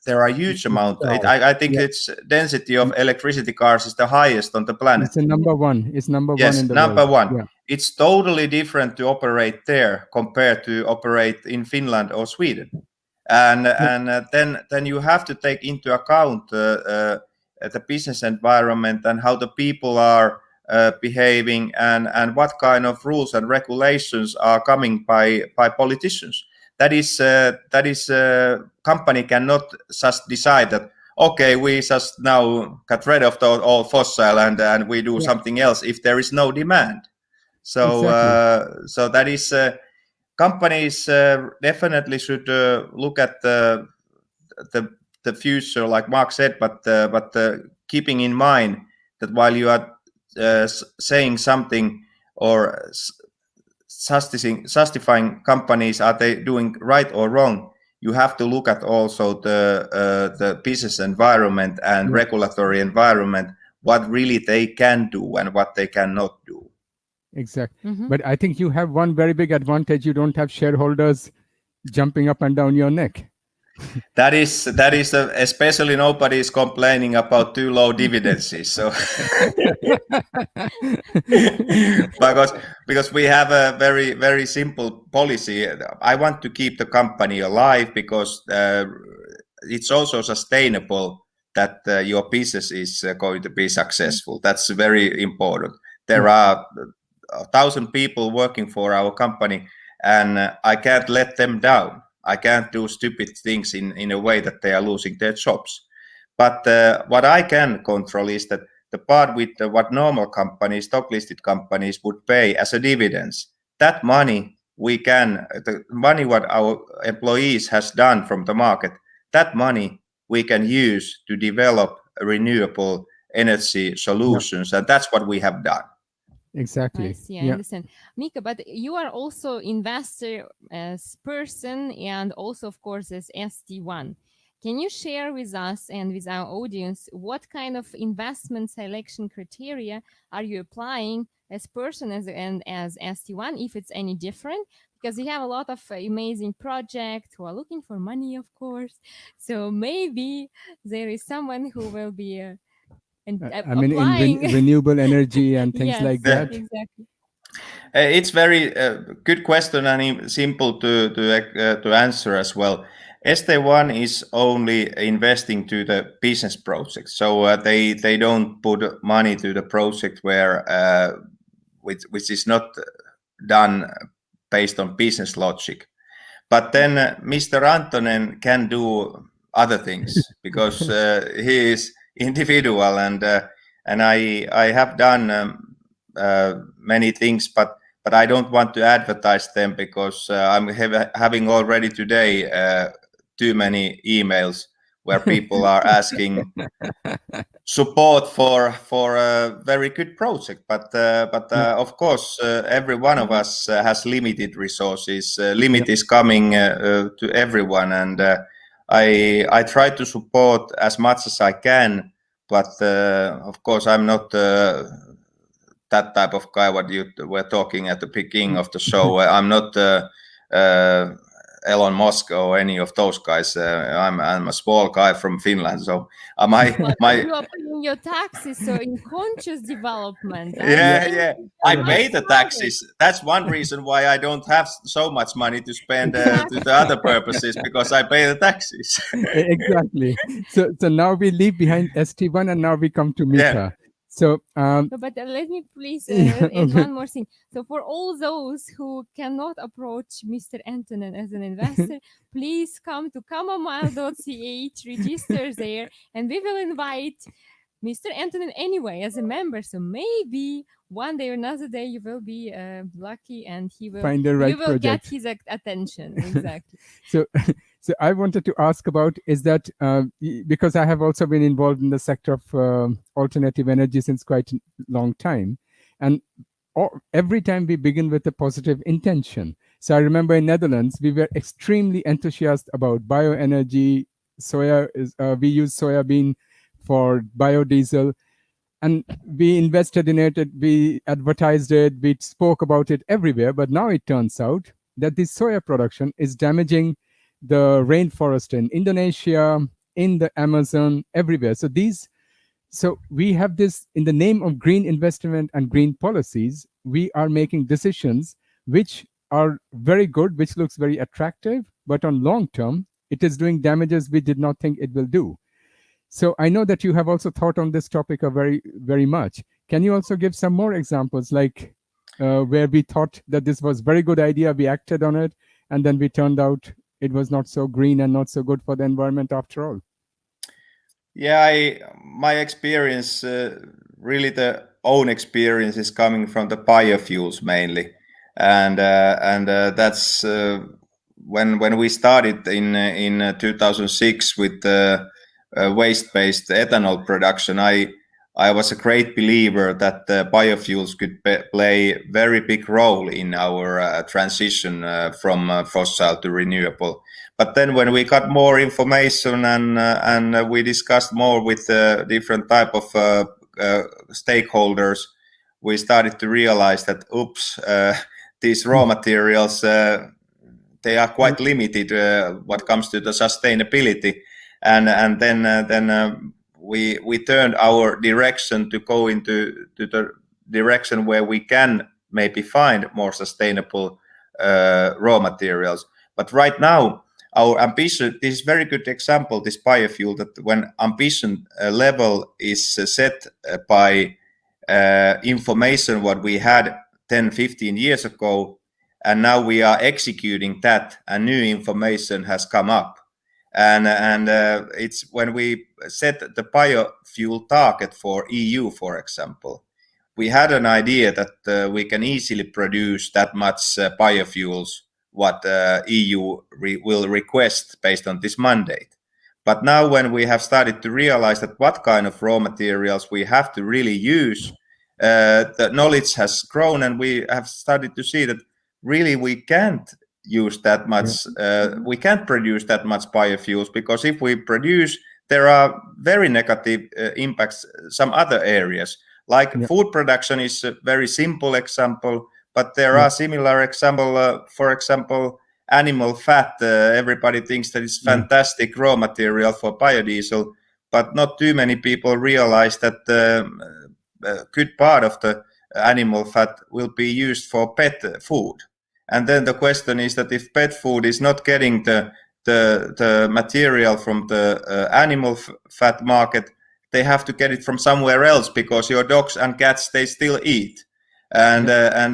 there are huge amount. I think its density of electricity cars is the highest on the planet. It's number one. It's number one in the number world. one. Yeah. It's totally different to operate there compared to operate in Finland or Sweden. And then you have to take into account the business environment and how the people are behaving and what kind of rules and regulations are coming by politicians. That is company cannot just decide that, okay, we just now got rid of all fossil and we do something else if there is no demand. So so that is companies definitely should look at the future, like Mark said, but keeping in mind that while you are saying something or justifying companies, are they doing right or wrong, you have to look at also the business environment and regulatory environment, what really they can do and what they cannot do. Exactly. But I think you have one very big advantage. You don't have shareholders jumping up and down your neck. That is especially nobody is complaining about too low dividends. So because we have a very, very simple policy. I want to keep the company alive because it's also sustainable that your business is going to be successful. That's very important. There are 1,000 people working for our company, and I can't let them down. I can't do stupid things in a way that they are losing their jobs. But what I can control is that the part with what normal companies, stock listed companies would pay as a dividends, that money the money what our employees has done from the market, that money we can use to develop renewable energy solutions, and that's what we have done. Exactly. I see, I understand. Mika, but you are also investor as person and also, of course, as ST1. Can you share with us and with our audience what kind of investment selection criteria are you applying as person and as ST1, if it's any different? Because we have a lot of amazing projects who are looking for money, of course. So maybe there is someone who will be I mean, applying in renewable energy and things yes, like that. Exactly. It's very good question and simple to answer as well. ST1 is only investing to the business project, so they don't put money to the project where which is not done based on business logic. But then Mr. Anttonen can do other things because he is individual, and I have done many things, but I don't want to advertise them because I'm having already today too many emails where people are asking support for a very good project, but of course every one of us has limited resources. Limit is coming to everyone, and I try to support as much as I can, but of course I'm not that type of guy what you were talking at the beginning of the show. I'm not Elon Musk or any of those guys. I'm a small guy from Finland, so my you are paying your taxes, so in conscious development. yeah. I pay the taxes. That's one reason why I don't have so much money to spend to the other purposes, because I pay the taxes. Exactly. So now we leave behind ST1 and now we come to Mika. Yeah. So, No, but let me please add okay. one more thing. So for all those who cannot approach Mr. Anttonen as an investor, please come to kamamile.ch, register there, and we will invite Mr. Anttonen anyway as a member. So maybe one day or another day you will be lucky and he will Find the right you will project. get his attention. Exactly. So I wanted to ask about is that because I have also been involved in the sector of alternative energy since quite a long time, and every time we begin with a positive intention. So I remember in Netherlands we were extremely enthusiastic about bioenergy. We use soybean for biodiesel, and we invested in it. We advertised it. We spoke about it everywhere. But now it turns out that this soya production is damaging the rainforest in Indonesia, in the Amazon, everywhere. So we have this in the name of green investment and green policies. We are making decisions which are very good, which looks very attractive, but on long term, it is doing damages we did not think it will do. So I know that you have also thought on this topic very, very much. Can you also give some more examples, like where we thought that this was a very good idea, we acted on it, and then we turned out it was not so green and not so good for the environment after all? Yeah, my experience, really the own experience, is coming from the biofuels mainly, and that's when we started in 2006 with waste-based ethanol production. I was a great believer that biofuels could play a very big role in our transition from fossil to renewable. But then when we got more information and we discussed more with different type of stakeholders, we started to realize that, these raw materials, they are quite limited what comes to the sustainability. And then we turned our direction to go into the direction where we can maybe find more sustainable raw materials. But right now, our ambition, this is a very good example, this biofuel, that when ambition level is set by information what we had 10, 15 years ago, and now we are executing that, and new information has come up. And it's when we set the biofuel target for EU, for example, we had an idea that we can easily produce that much biofuels what EU will request based on this mandate. But now when we have started to realize that what kind of raw materials we have to really use, the knowledge has grown, and we have started to see that really we can't use that much, we can't produce that much biofuels, because if we produce, there are very negative impacts some other areas. Like food production is a very simple example, but there are similar example, for example, animal fat. Everybody thinks that it's fantastic raw material for biodiesel, but not too many people realize that a good part of the animal fat will be used for pet food. And then the question is that if pet food is not getting the material from the animal fat market, they have to get it from somewhere else, because your dogs and cats, they still eat. And then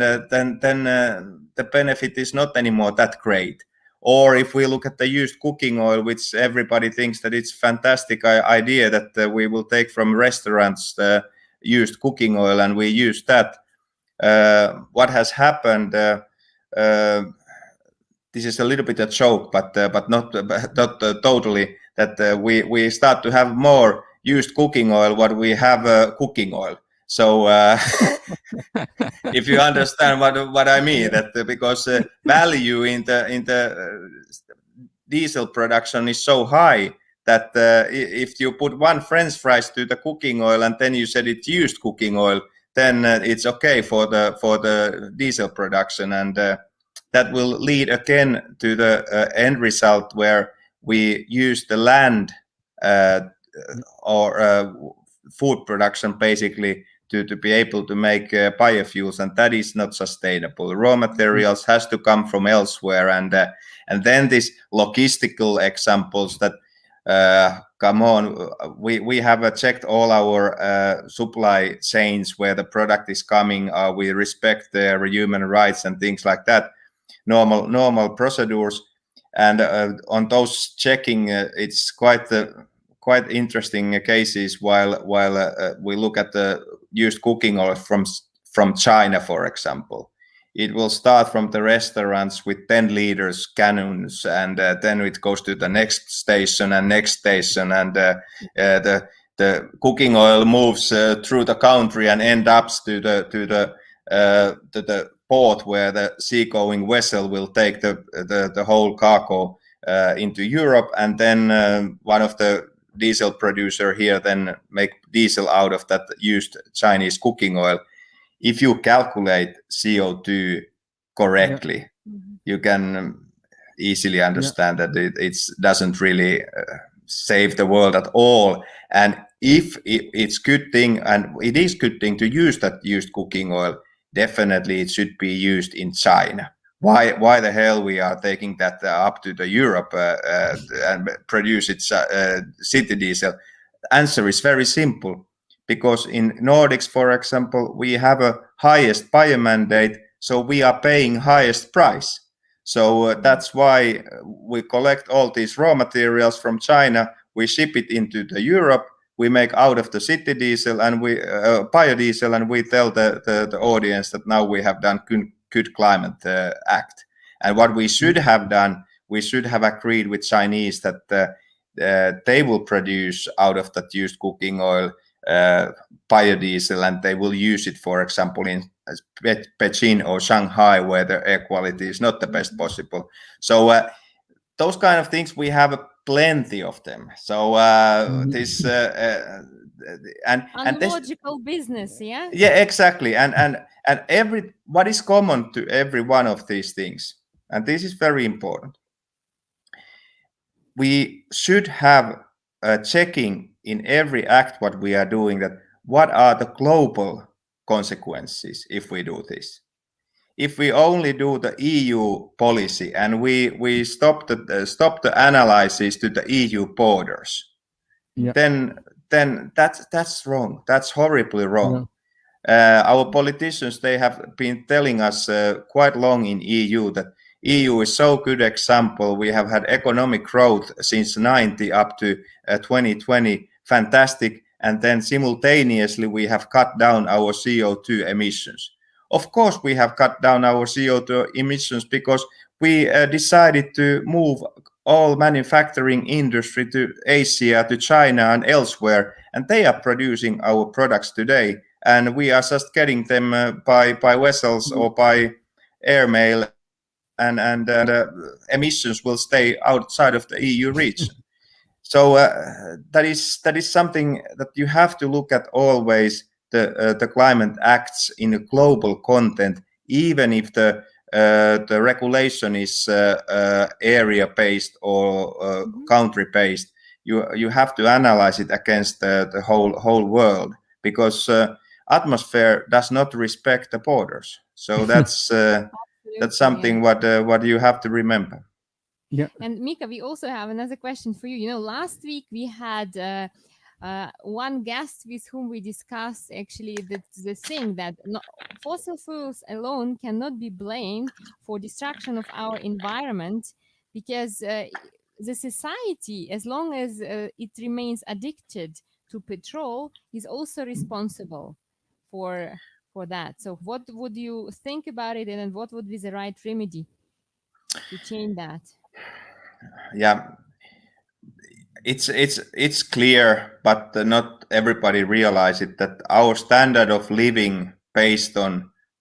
the benefit is not anymore that great. Or if we look at the used cooking oil, which everybody thinks that it's fantastic idea that we will take from restaurants the used cooking oil and we use that. What has happened? This is a little bit a joke, but not totally. That we start to have more used cooking oil what we have cooking oil. So if you understand what I mean, that because value in the diesel production is so high that if you put one French fries to the cooking oil and then you said it's used cooking oil, then it's okay for the diesel production, and that will lead again to the end result where we use the land or food production basically to be able to make biofuels, and that is not sustainable. Raw materials has to come from elsewhere, and then these logistical examples that come on. We have checked all our supply chains where the product is coming. We respect their human rights and things like that. Normal procedures, and on those checking, it's quite interesting cases. While we look at the used cooking oil from China, for example, it will start from the restaurants with 10 liters cannons, and then it goes to the next station, and the cooking oil moves through the country and end up to the port where the seagoing vessel will take the whole cargo into Europe, and then one of the diesel producer here then make diesel out of that used Chinese cooking oil. If you calculate CO2 correctly, you can easily understand that it doesn't really save the world at all. And if it's good thing, and it is good thing to use that used cooking oil, definitely it should be used in China. Why the hell we are taking that up to the Europe and produce its city diesel? The answer is very simple, because in Nordics, for example, we have a highest bio mandate, so we are paying highest price. So that's why we collect all these raw materials from China, we ship it into the Europe, we make out of the city diesel and we biodiesel, and we tell the audience that now we have done good climate act. And what we should have done, we should have agreed with Chinese that they will produce out of that used cooking oil biodiesel, and they will use it, for example, in Beijing or Shanghai, where the air quality is not the best possible. So those kind of things, we have plenty of them. So this and logical business, yeah. Yeah, exactly. And what is common to every one of these things, and this is very important, we should have checking in every act what we are doing, that what are the global consequences if we do this. If we only do the EU policy and we stop the analysis to the EU borders, then that's wrong. That's horribly wrong. Our politicians, they have been telling us quite long in EU that EU is so good example. We have had economic growth since 90 up to 2020, fantastic. and then simultaneously we have cut down our CO2 emissions. Of course, we have cut down our CO2 emissions because we decided to move all manufacturing industry to Asia, to China and elsewhere, and they are producing our products today, and we are just getting them by vessels or by airmail, and emissions will stay outside of the EU region. So that is something that you have to look at always. The climate acts in a global content, even if the regulation is area-based or country-based. You have to analyze it against the whole world, because atmosphere does not respect the borders. So that's something what you have to remember. Yeah. And Mika, we also have another question for you. You know, last week we had one guest with whom we discussed actually the thing that fossil fuels alone cannot be blamed for destruction of our environment, because the society, as long as it remains addicted to petrol, is also responsible for that. So what would you think about it, and what would be the right remedy to change that? Yeah, it's clear, but not everybody realize it, that our standard of living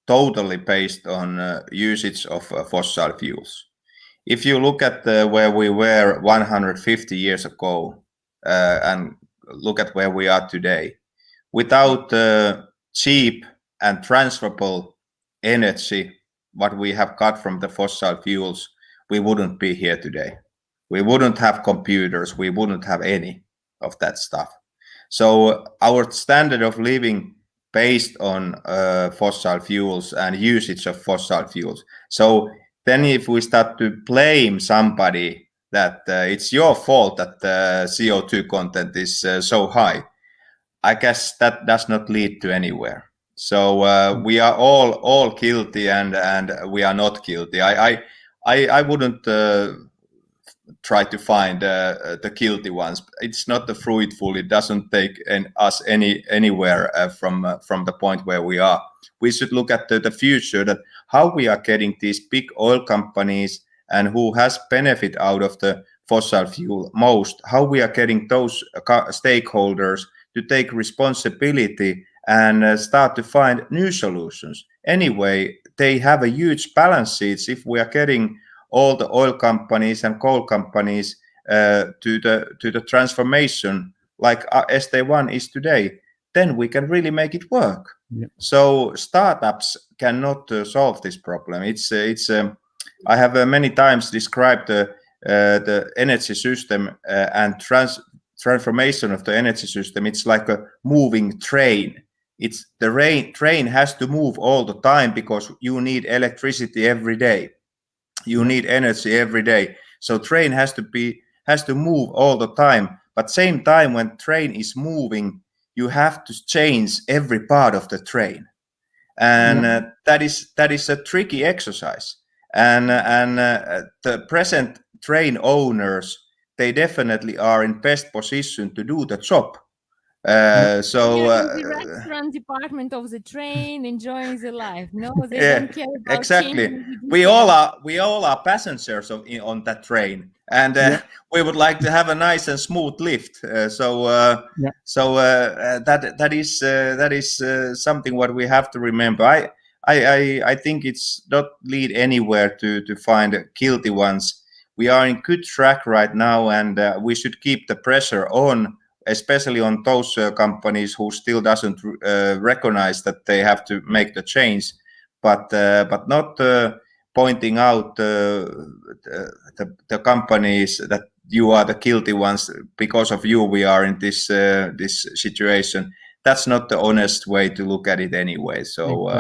totally based on usage of fossil fuels. If you look at where we were 150 years ago and look at where we are today, without cheap and transferable energy, what we have got from the fossil fuels, we wouldn't be here today. We wouldn't have computers. We wouldn't have any of that stuff. So our standard of living based on fossil fuels and usage of fossil fuels. So then if we start to blame somebody that it's your fault that the CO2 content is so high, I guess that does not lead to anywhere. So we are all guilty, and we are not guilty. I wouldn't try to find the guilty ones. It's not the fruitful. It doesn't take us anywhere from the point where we are. We should look at the future, that how we are getting these big oil companies and who has benefit out of the fossil fuel most, how we are getting those stakeholders to take responsibility and start to find new solutions. Anyway, they have a huge balance sheets. If we are getting all the oil companies and coal companies to the transformation like SD1 is today, then we can really make it work. Yeah. So startups cannot solve this problem. I have many times described the energy system and transformation of the energy system. It's like a moving train. Train has to move all the time, because you need electricity every day. You need energy every day. So train has to move all the time. But same time, when train is moving, you have to change every part of the train, and that is a tricky exercise. And the present train owners, they definitely are in best position to do the job. In the restaurant department of the train, enjoying the life. No, they don't care about exactly. changing the We all are passengers on that train, and we would like to have a nice and smooth lift. That is something what we have to remember. I think it's not lead anywhere to find guilty ones. We are in good track right now, and we should keep the pressure on, especially on those companies who still doesn't recognize that they have to make the change, but not pointing out the companies that you are the guilty ones, because of you we are in this situation. That's not the honest way to look at it anyway. So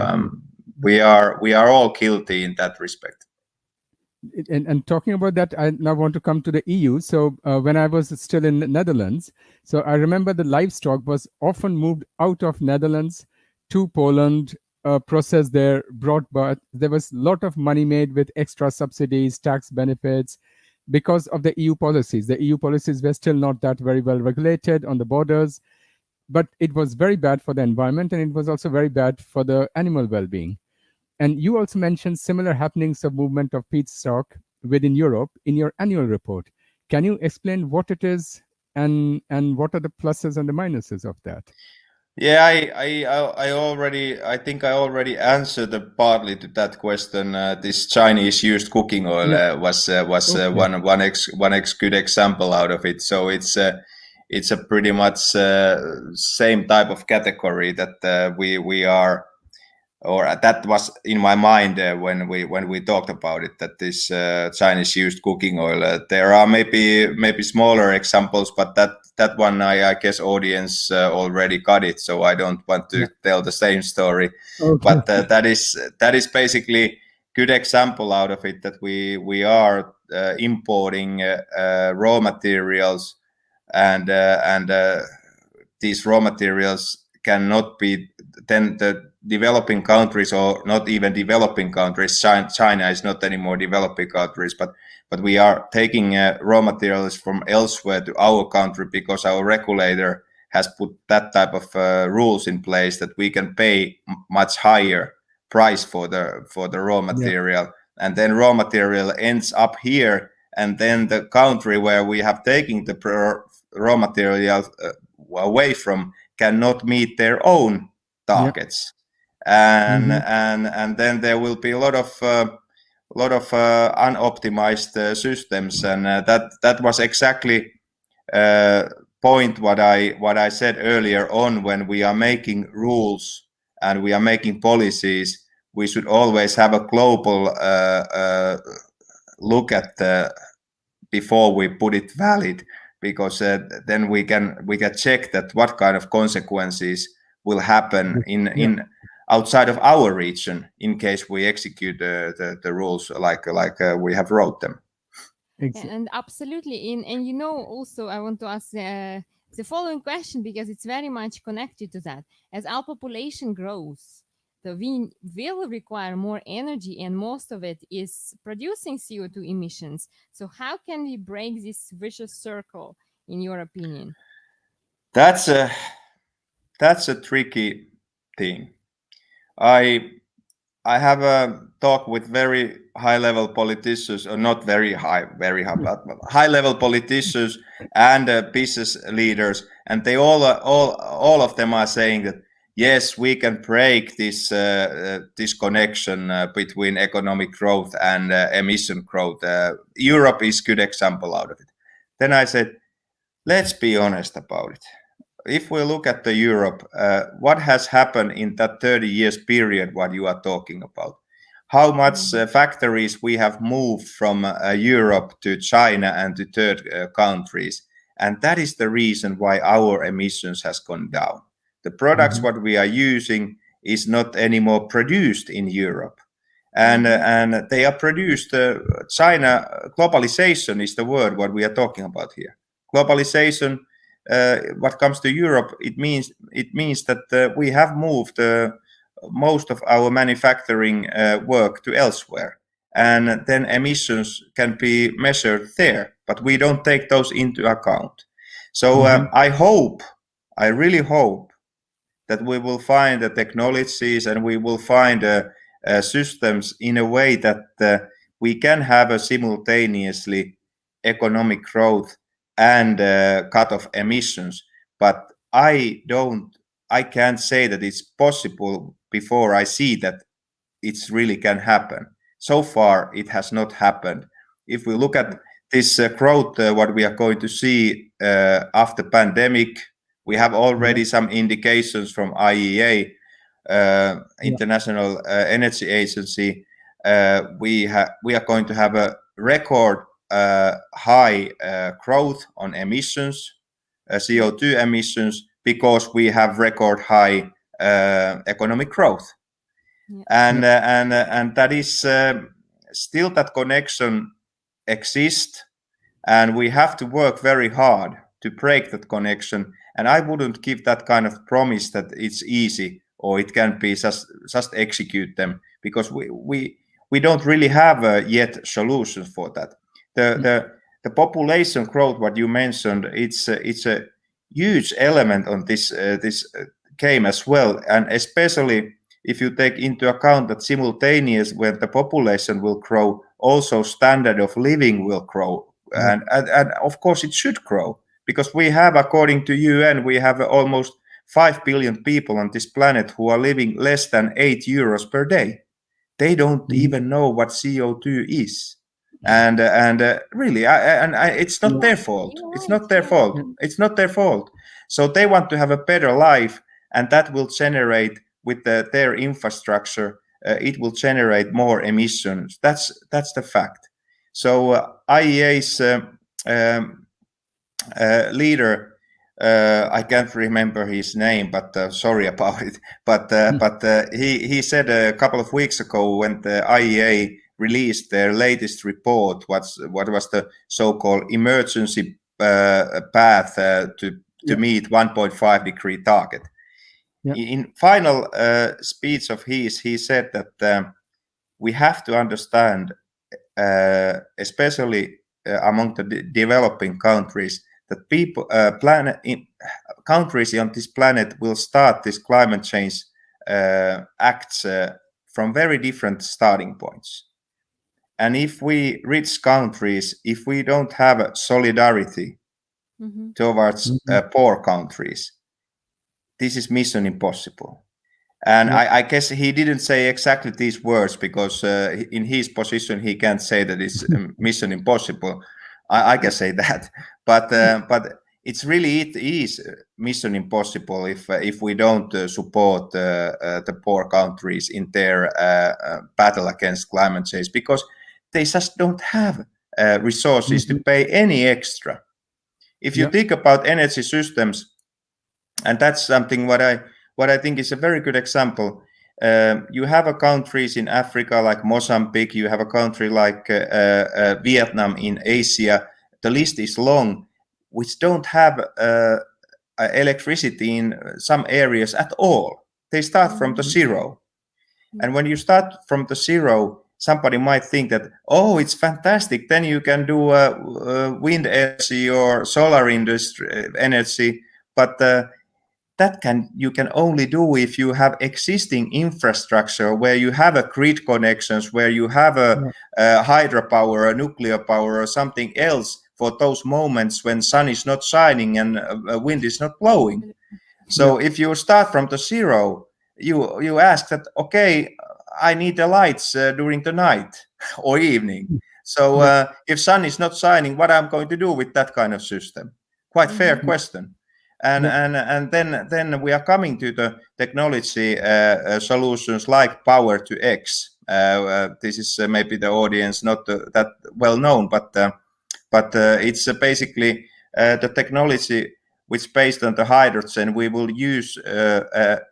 we are all guilty in that respect. And talking about that, I now want to come to the EU. So when I was still in the Netherlands, so I remember the livestock was often moved out of Netherlands to Poland, processed there, brought back. There was a lot of money made with extra subsidies, tax benefits, because of the EU policies. The EU policies were still not that very well regulated on the borders. but it was very bad for the environment, and it was also very bad for the animal well-being. And you also mentioned similar happenings of movement of feedstock within Europe in your annual report. Can you explain what it is and what are the pluses and the minuses of that? Yeah, I think I already answered partly to that question. This Chinese used cooking oil was Okay. one good example out of it. So it's a pretty much same type of category that we are, or that was in my mind when we talked about it, that this Chinese used cooking oil. There are maybe smaller examples, but that one I guess audience already got it, so I don't want to tell the same story. Okay. But that is basically good example out of it, that we are importing raw materials, and these raw materials cannot be, then the developing countries, or not even developing countries, China is not anymore developing countries, but we are taking raw materials from elsewhere to our country because our regulator has put that type of rules in place that we can pay much higher price for the raw material, and then raw material ends up here, and then the country where we have taken the raw material away from cannot meet their own targets. And then there will be a lot of unoptimized systems, and that was exactly point what I said earlier on. When we are making rules and we are making policies, we should always have a global look at before we put it valid, because then we can check that what kind of consequences will happen in outside of our region in case we execute the rules like we have wrote them. And absolutely, and also I want to ask the following question, because it's very much connected to that. As our population grows, we will require more energy, and most of it is producing CO2 emissions. So how can we break this vicious circle, in your opinion? That's a tricky thing. I have a talk with very high-level politicians, or not very high, but high-level politicians and business leaders, and they all of them are saying that yes, we can break this connection between economic growth and emission growth. Europe is a good example out of it. Then I said, let's be honest about it. If we look at the Europe, what has happened in that 30 years period, what you are talking about? How much factories we have moved from Europe to China and to third countries. And that is the reason why our emissions has gone down. The products what we are using is not anymore produced in Europe. And they are produced, China, globalization is the word what we are talking about here. Globalization, what comes to Europe, it means that we have moved most of our manufacturing work to elsewhere, and then emissions can be measured there, but we don't take those into account. So I really hope that we will find the technologies, and we will find systems in a way that we can have a simultaneously economic growth and cut off emissions. But I can't say that it's possible before I see that it really can happen. So far, it has not happened. If we look at this growth, what we are going to see after pandemic, we have already some indications from IEA, International Energy Agency. We are going to have a record high growth on emissions, CO2 emissions, because we have record high economic growth. And that is still, that connection exists, and we have to work very hard to break that connection. And I wouldn't give that kind of promise that it's easy or it can be just execute them, because we don't really have yet solutions for that. The population growth, what you mentioned, it's a huge element on this game as well, and especially if you take into account that simultaneous when the population will grow, also standard of living will grow, and of course it should grow, because we have, according to UN, we have almost 5 billion people on this planet who are living less than €8 per day. They don't even know what CO2 is. And really, it's not their fault. It's not their fault. It's not their fault. So they want to have a better life, and that will generate with their infrastructure. It will generate more emissions. That's the fact. So IEA's leader, I can't remember his name, but sorry about it. But he said a couple of weeks ago when the IEA released their latest report, what was the so-called emergency path to meet 1.5 degree target. In final speech of his, he said that we have to understand, especially among the developing countries, that people, countries on this planet will start this climate change acts from very different starting points. And if we rich countries, if we don't have solidarity towards poor countries, this is mission impossible. And I guess he didn't say exactly these words, because in his position he can't say that it's mission impossible. I can say that, but it's really, it is mission impossible if we don't support the poor countries in their battle against climate change, because they just don't have resources to pay any extra. If you think about energy systems, and that's something what I think is a very good example. You have a countries in Africa like Mozambique, you have a country like Vietnam in Asia, the list is long, which don't have electricity in some areas at all. They start from the zero. And when you start from the zero, somebody might think that, oh, it's fantastic, then you can do wind energy or solar industry energy, but you can only do if you have existing infrastructure where you have a grid connections, where you have a hydropower, a nuclear power, or something else for those moments when sun is not shining and wind is not blowing. So if you start from the zero, you ask that, okay, I need the lights during the night or evening. So if sun is not shining, what I'm going to do with that kind of system? Quite fair question. And then we are coming to the technology solutions like power to X. This is maybe the audience not that well known, but it's basically the technology which based on the hydrogen. We will use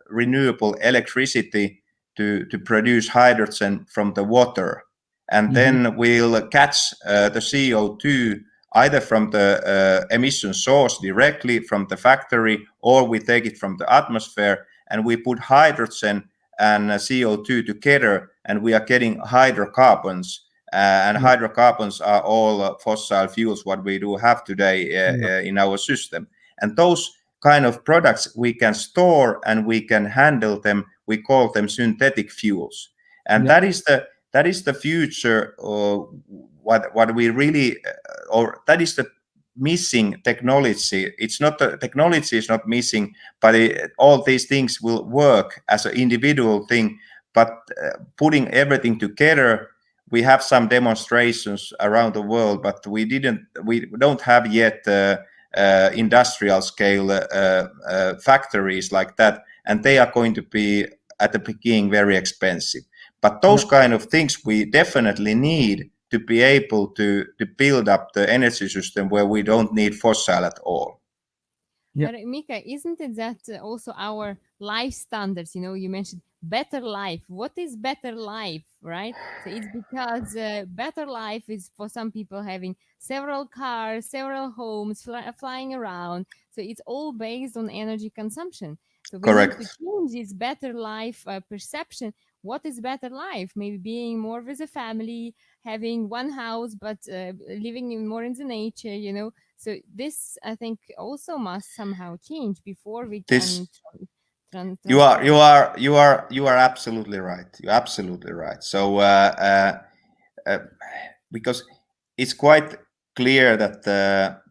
renewable electricity to produce hydrogen from the water, and then we'll catch the CO2 either from the emission source directly from the factory, or we take it from the atmosphere and we put hydrogen and CO2 together, and we are getting hydrocarbons. And hydrocarbons are all fossil fuels, what we do have today in our system. And those kind of products we can store and we can handle them. We call them synthetic fuels. And that is the future. What we really, or that is the missing technology. It's not the technology is not missing, but all these things will work as an individual thing. But putting everything together, we have some demonstrations around the world, but we don't have yet industrial scale factories like that, and they are going to be at the beginning very expensive. But those kind of things we definitely need to be able to build up the energy system where we don't need fossil at all. But Mika, isn't it that also our life standards, you mentioned better life. What is better life, right? So it's because better life is for some people having several cars, several homes, flying around. So it's all based on energy consumption. So we Correct. need to change this better life perception. What is better life? Maybe being more with a family, having one house, but living more in the nature, you know. So this, I think, also must somehow change before we This can you are absolutely right. You're absolutely right. So because it's quite clear that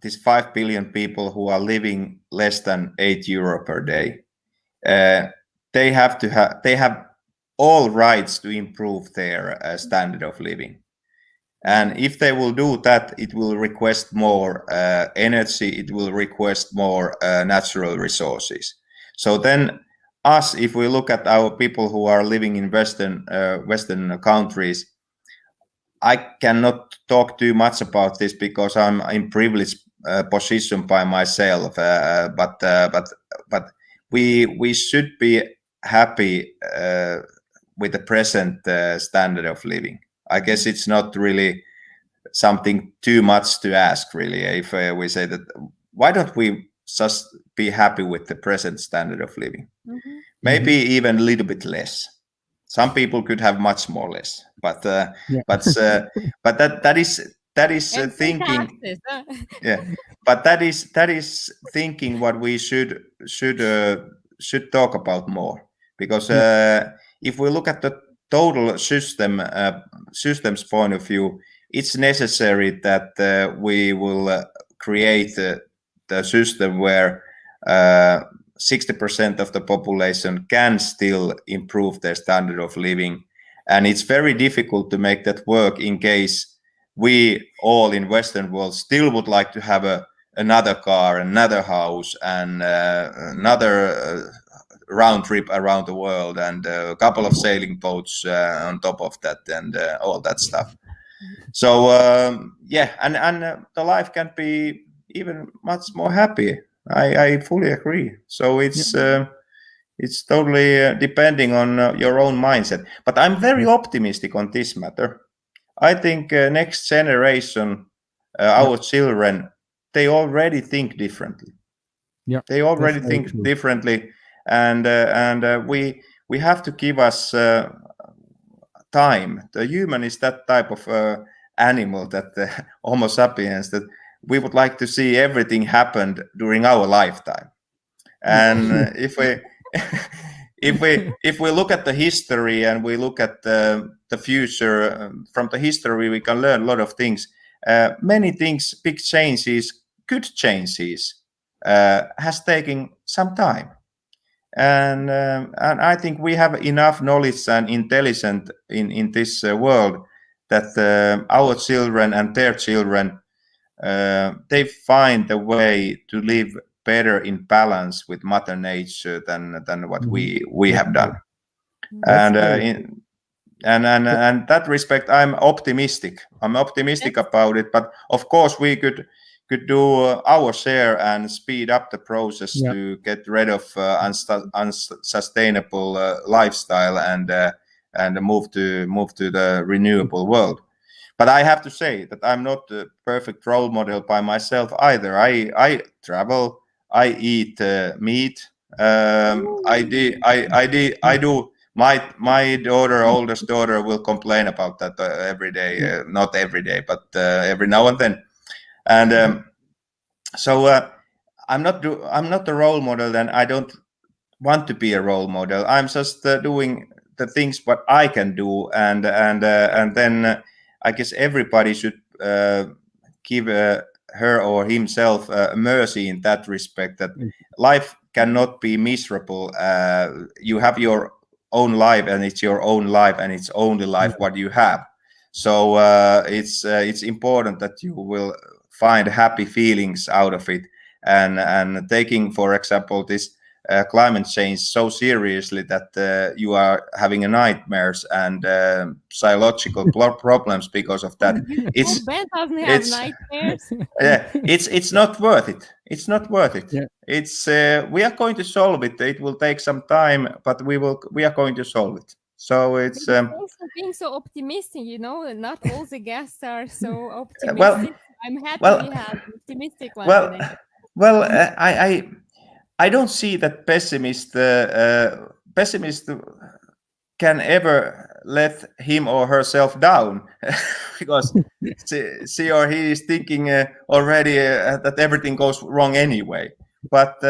these 5 billion people who are living less than €8 per day, they have all rights to improve their standard of living. And if they will do that, it will request more energy, it will request more natural resources. So then us, if we look at our people who are living in Western countries, I cannot talk too much about this because I'm in privileged position by myself. But we should be happy with the present standard of living. I guess it's not really something too much to ask, really. If we say that, why don't we just be happy with the present standard of living? Mm-hmm. Maybe even a little bit less. Some people could have much more less, but that is thinking. Yeah, but that is thinking what we should talk about more, because if we look at the total system's point of view, it's necessary that we will create the system where 60% of the population can still improve their standard of living. And it's very difficult to make that work in case we all in Western world still would like to have another car, another house, and another round trip around the world, and a couple of sailing boats on top of that, and all that stuff. So yeah, and the life can be even much more happy. I fully agree. So it's totally depending on your own mindset. But I'm very optimistic on this matter. I think next generation, our children, they already think differently. Yeah, they already that's very think true. differently, and we have to give us time. The human is that type of animal, that Homo sapiens, that we would like to see everything happen during our lifetime. And if we look at the history and we look at the future, from the history we can learn a lot of things. Many things, big changes, good changes, has taken some time. And I think we have enough knowledge and intelligence in this world that our children and their children, they find a way to live better in balance with Mother Nature than what we have done. And and that respect, I'm optimistic. I'm optimistic about it. But of course, we could do our share and speed up the process to get rid of unsustainable lifestyle and move to the renewable world. But I have to say that I'm not a perfect role model by myself either. I travel. I eat meat. I do. My daughter, oldest daughter, will complain about that every day. Not every day, but every now and then. And so I'm not a role model, and I don't want to be a role model. I'm just doing the things what I can do, and then I guess everybody should give her or himself mercy in that respect. That life cannot be miserable. You have your own life, and it's your own life, and it's only life what you have. So it's important that you will find happy feelings out of it, and taking, for example, this climate change so seriously that you are having nightmares and psychological problems because of that. Ben doesn't have nightmares. Yeah, it's not worth it. It's not worth it. Yeah. It's we are going to solve it. It will take some time, but we are going to solve it. So it's also being so optimistic, you know. Not all the guests are so optimistic. I'm happy we have optimistic one today. Well, I don't see that pessimist can ever let him or herself down because she or he is thinking already that everything goes wrong anyway. But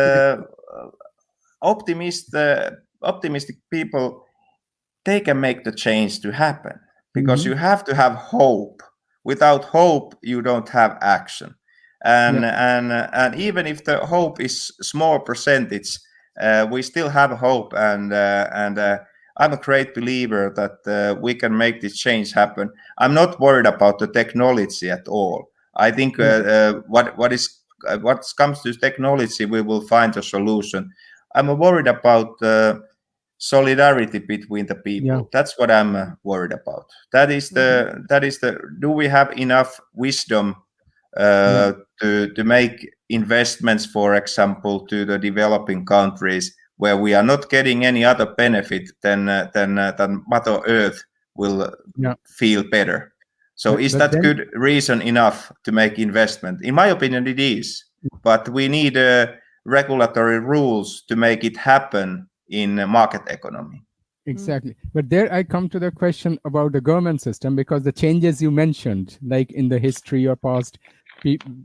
optimistic people, they can make the change to happen, because you have to have hope. Without hope, you don't have action. And even if the hope is small percentage, we still have hope. And I'm a great believer that we can make this change happen. I'm not worried about the technology at all. I think what comes to technology, we will find a solution. I'm worried about solidarity between the people. That's what I'm worried about. That is the. Do we have enough wisdom to make investments, for example, to the developing countries, where we are not getting any other benefit than Mother Earth will feel better? So is that good reason enough to make investment? In my opinion, it is. But we need regulatory rules to make it happen in a market economy. Exactly. But there I come to the question about the government system, because the changes you mentioned, like in the history or past,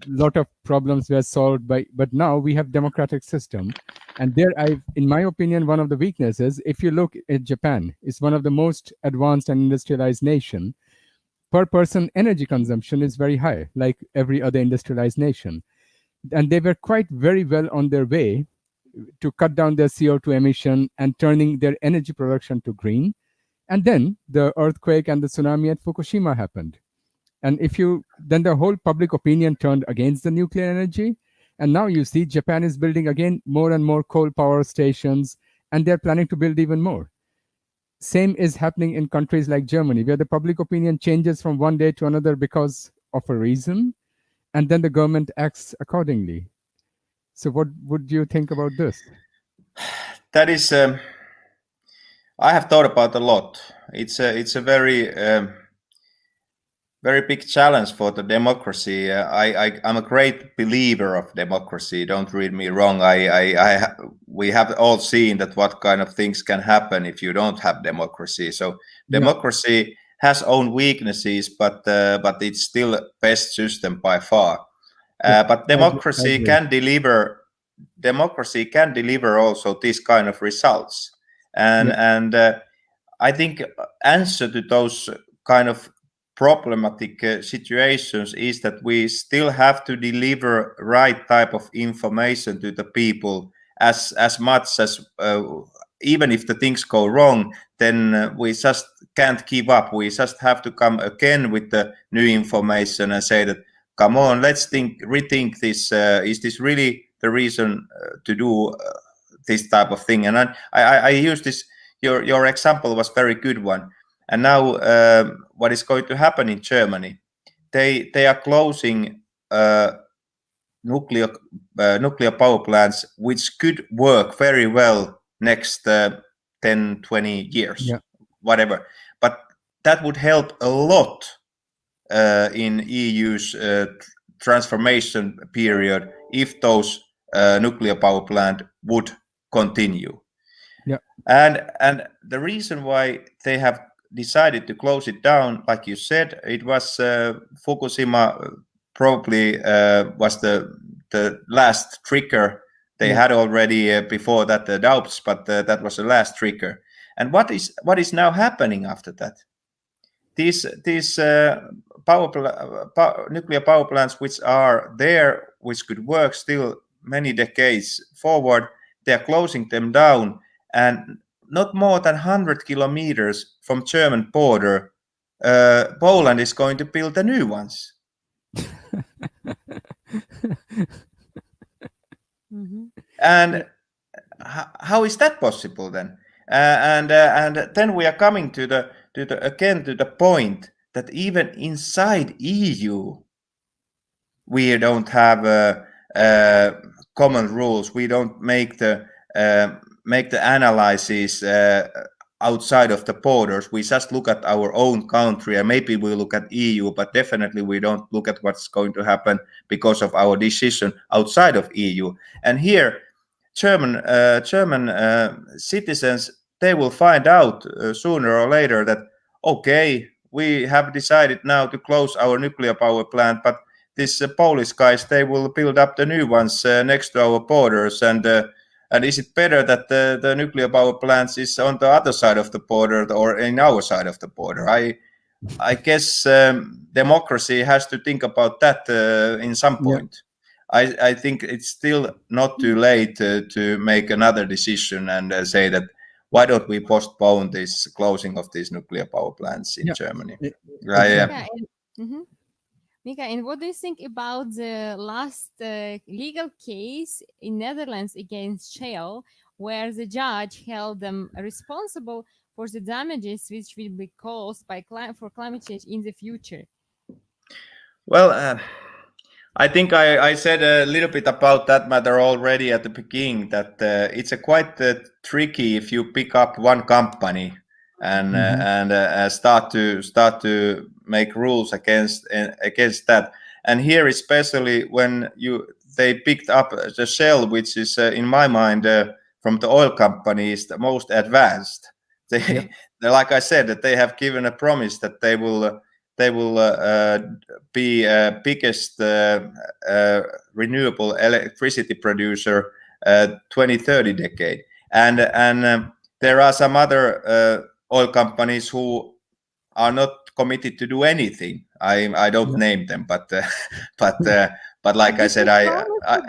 lot of problems were solved but now we have democratic system. And there in my opinion, one of the weaknesses, if you look at Japan, is one of the most advanced and industrialized nation. Per person energy consumption is very high, like every other industrialized nation. And they were quite very well on their way to cut down their CO2 emission and turning their energy production to green. And then the earthquake and the tsunami at Fukushima happened. And then the whole public opinion turned against the nuclear energy. And now you see Japan is building again more and more coal power stations, and they're planning to build even more. Same is happening in countries like Germany, where the public opinion changes from one day to another because of a reason, and then the government acts accordingly. So what would you think about this? That is, I have thought about a lot. It's a very very big challenge for the democracy. I'm a great believer of democracy. Don't read me wrong. We have all seen that what kind of things can happen if you don't have democracy. So democracy has own weaknesses, but it's still the best system by far. But democracy can deliver. Democracy can deliver also these kind of results. And I think answer to those kind of problematic situations is that we still have to deliver right type of information to the people as much as even if the things go wrong, then we just can't keep up. We just have to come again with the new information and say that, come on, let's rethink this. Is this really the reason to do this type of thing? And I use this. Your example was very good one. And now what is going to happen in Germany? They are closing nuclear power plants, which could work very well next 10, 20 years, whatever. But that would help a lot in EU's transformation period if those nuclear power plant would continue. And the reason why they have decided to close it down, like you said, it was Fukushima probably was the last trigger. They had already before that the doubts, but that was the last trigger. And what is now happening after that? These nuclear power plants which are there, which could work still many decades forward, they are closing them down. And not more than 100 kilometers from German border, Poland is going to build the new ones. And how is that possible then? And then we are coming to the point that even inside EU, we don't have common rules. We don't make the analysis outside of the borders. We just look at our own country, and maybe we look at EU, but definitely we don't look at what's going to happen because of our decision outside of EU. And here, German citizens, they will find out sooner or later that, okay, we have decided now to close our nuclear power plant, but these Polish guys, they will build up the new ones next to our borders. And is it better that the nuclear power plants is on the other side of the border or in our side of the border? I guess democracy has to think about that in some point. I think it's still not too late to make another decision and say that why don't we postpone this closing of these nuclear power plants in Germany? Mika, and what do you think about the last legal case in Netherlands against Shell, where the judge held them responsible for the damages which will be caused by for climate change in the future? Well, I think I said a little bit about that matter already at the beginning, that it's quite tricky if you pick up one company and start to make rules against that. And here, especially when they picked up the Shell, which is in my mind from the oil companies the most advanced. They like I said, that they have given a promise that they will be biggest renewable electricity producer 2030 decade, and there are some other oil companies who are not committed to do anything. I don't name them, but like I said,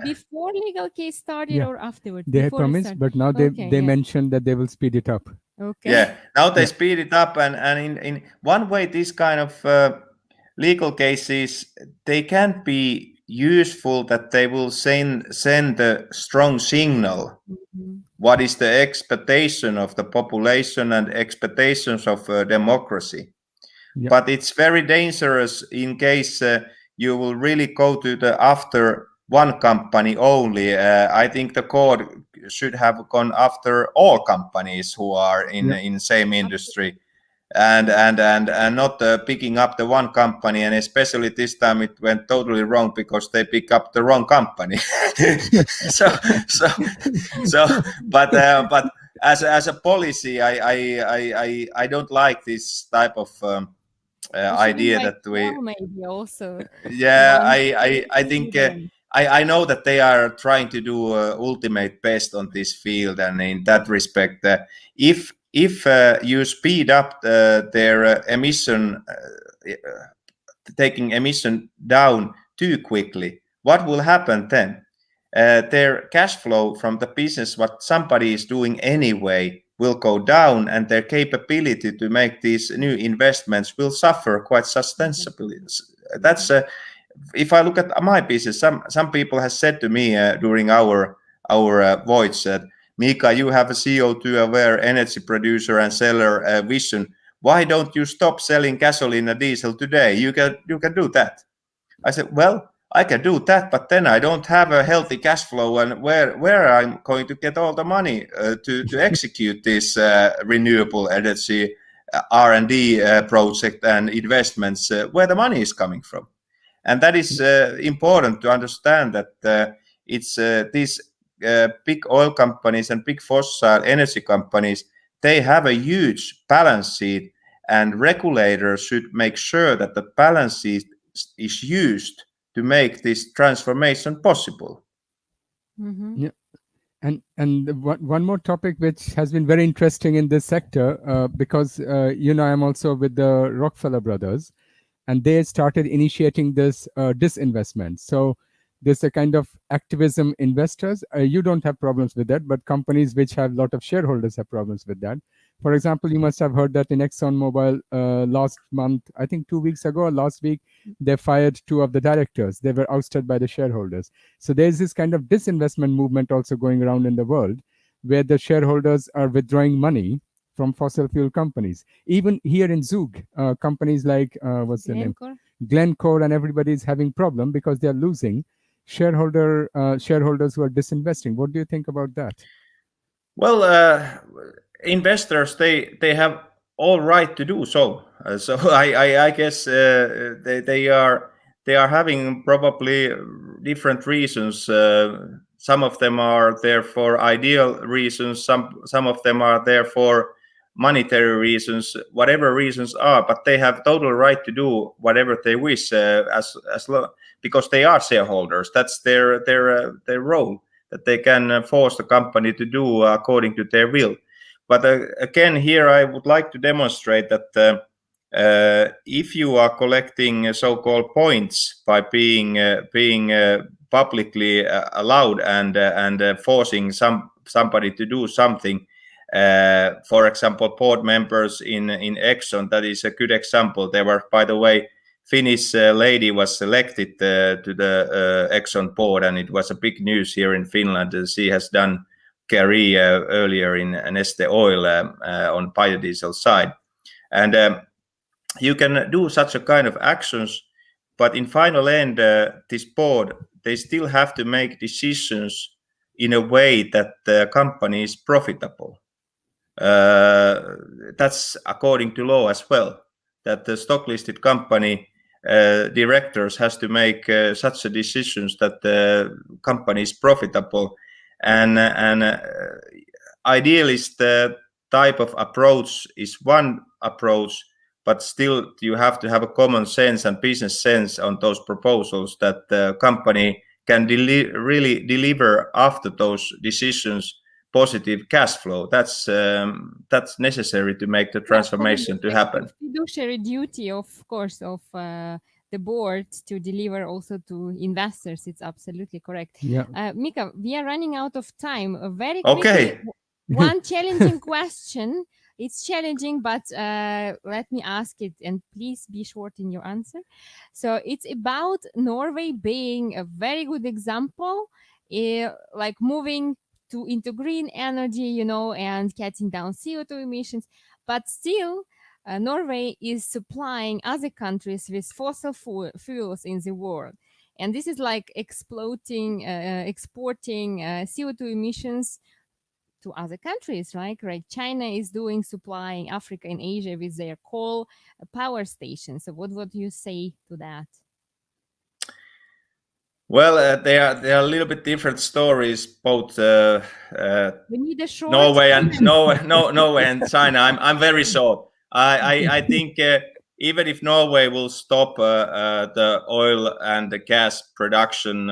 before legal case started or afterwards? They had promised, but now they mentioned that they will speed it up. Okay. Yeah, now they speed it up, and in one way, these kind of legal cases, they can be useful, that they will send a strong signal. What is the expectation of the population and expectations of democracy? But it's very dangerous in case you will really go to the after one company only. I think the court should have gone after all companies who are in same industry, and not picking up the one company. And especially this time it went totally wrong because they pick up the wrong company. But as a policy, I don't like this type of idea that we maybe also. I think I know that they are trying to do ultimate best on this field, and in that respect, if you speed up their emission, taking emission down too quickly, what will happen then? Their cash flow from the business, what somebody is doing anyway, will go down, and their capability to make these new investments will suffer quite substantially. That's if I look at my business, some people have said to me during our voice that, Mika, you have a CO2 aware energy producer and seller vision. Why don't you stop selling gasoline and diesel today? You can do that. I said, well, I can do that, but then I don't have a healthy cash flow, and where I'm going to get all the money to execute this renewable energy R&D project and investments, where the money is coming from. And that is important to understand, that it's these big oil companies and big fossil energy companies, they have a huge balance sheet, and regulators should make sure that the balance sheet is used to make this transformation possible. Yeah, and one more topic which has been very interesting in this sector, because I'm also with the Rockefeller brothers, and they started initiating this disinvestment. So there's a kind of activism investors. You don't have problems with that, but companies which have a lot of shareholders have problems with that. For example, you must have heard that in ExxonMobil last month, I think 2 weeks ago or last week, they fired 2 of the directors. They were ousted by the shareholders. So there's this kind of disinvestment movement also going around in the world, where the shareholders are withdrawing money from fossil fuel companies. Even here in Zug, companies like, what's the name? Glencore, and everybody is having problem because they are losing shareholders who are disinvesting. What do you think about that? Well, investors, they have all right to do so. So I guess they are having probably different reasons some of them are there for ideal reasons, some of them are there for monetary reasons, whatever reasons are, but they have total right to do whatever they wish, because they are shareholders. That's their role, that they can force the company to do according to their will. But again, here I would like to demonstrate that if you are collecting so-called points by being publicly allowed and forcing somebody to do something, for example, board members in Exxon, that is a good example. There were, by the way, Finnish lady was selected to the Exxon board, and it was a big news here in Finland. She has done career earlier in Neste Oil on biodiesel side, and you can do such a kind of actions, but in final end, this board, they still have to make decisions in a way that the company is profitable. That's according to law as well, that the stock listed company directors has to make such a decisions that the company is profitable, and idealist type of approach is one approach, but still you have to have a common sense and business sense on those proposals, that the company can really deliver after those decisions positive cash flow. That's necessary to make the transformation to happen. Fiduciary duty, of course, of the board to deliver also to investors. It's absolutely correct. Yeah. Mika, we are running out of time. Very quickly, Okay. One challenging question. It's challenging, but let me ask it, and please be short in your answer. So it's about Norway being a very good example, like moving into green energy, and cutting down CO2 emissions, but still Norway is supplying other countries with fossil fuels in the world. And this is like exporting CO2 emissions to other countries, right? China is supplying Africa and Asia with their coal power stations. So what would you say to that? Well, they are a little bit different stories, both We need a short Norway and China. I'm very short. I think even if Norway will stop the oil and the gas production,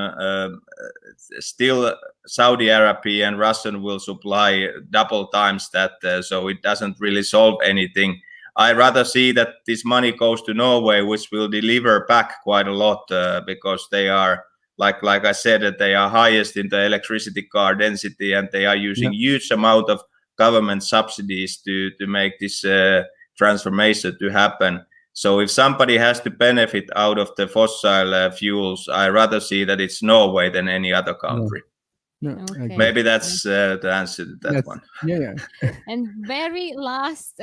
still Saudi Arabia and Russian will supply double times that, so it doesn't really solve anything. I rather see that this money goes to Norway, which will deliver back quite a lot, because they are, like I said, that they are highest in the electricity car density, and they are using huge amount of government subsidies to make this transformation to happen. So if somebody has to benefit out of the fossil fuels, I rather see that it's Norway than any other country. No, Okay. Maybe that's the answer to that one. Yeah. And very last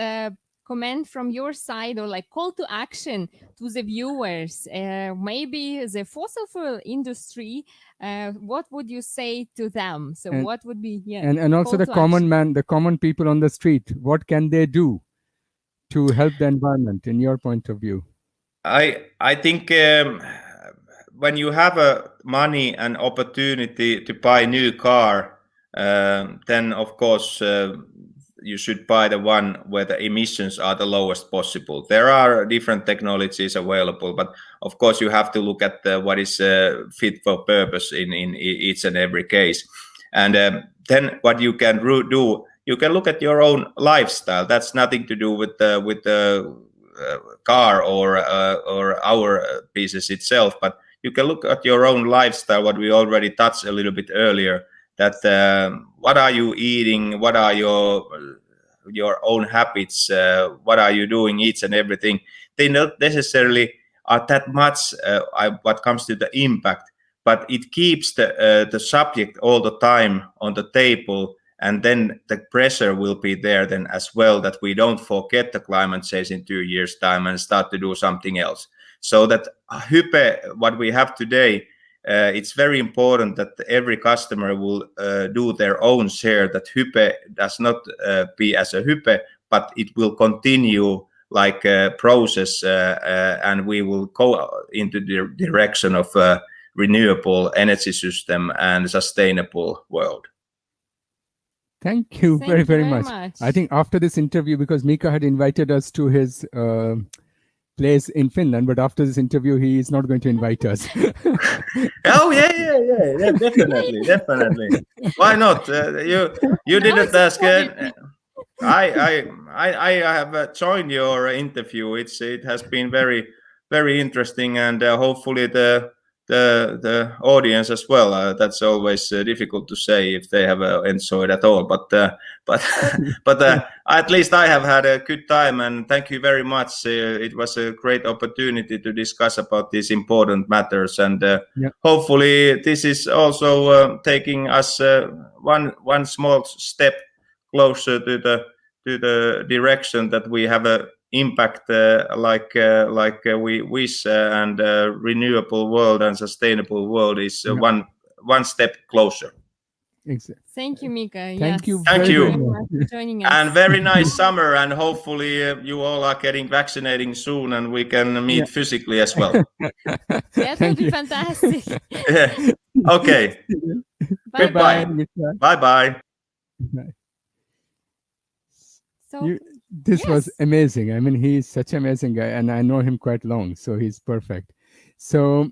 comment from your side, or like call to action to the viewers, maybe the fossil fuel industry, what would you say to them? So what would be and also the common man, the common people on the street, what can they do to help the environment in your point of view? I think when you have money and opportunity to buy a new car, then of course you should buy the one where the emissions are the lowest possible. There are different technologies available, but of course you have to look at what is fit for purpose in each and every case. And then what you can do, you can look at your own lifestyle. That's nothing to do with the car or our pieces itself, but you can look at your own lifestyle, what we already touched a little bit earlier, that what are you eating, what are your own habits, what are you doing, each and everything. They not necessarily are that much what comes to the impact, but it keeps the subject all the time on the table, and then the pressure will be there then as well, that we don't forget the climate change in 2 years' time and start to do something else. So that hype, what we have today, it's very important that every customer will do their own share, that hype does not be as a hype, but it will continue like a process, and we will go into the direction of renewable energy system and sustainable world. Thank you Thank very, you very very much. much. I think after this interview, because Mika had invited us to his place in Finland, but after this interview, he is not going to invite us. Oh yeah, definitely. Why not? You didn't ask. I have joined your interview. It has been very interesting, and hopefully the audience as well. That's always difficult to say if they have enjoyed at all. But at least I have had a good time, and thank you very much. It was a great opportunity to discuss about these important matters, and hopefully this is also taking us one small step closer to the direction that we have a impact like we wish, and renewable world and sustainable world is one step closer. Exactly. Thank you, Mika. Thank you. Thank very, you. very much. for joining us. And very nice summer, and hopefully you all are getting vaccinating soon, and we can meet physically as well. That would Thank be you. fantastic. Okay. Goodbye. Bye bye. So This was amazing. I mean, he's such an amazing guy, and I know him quite long, so he's perfect. So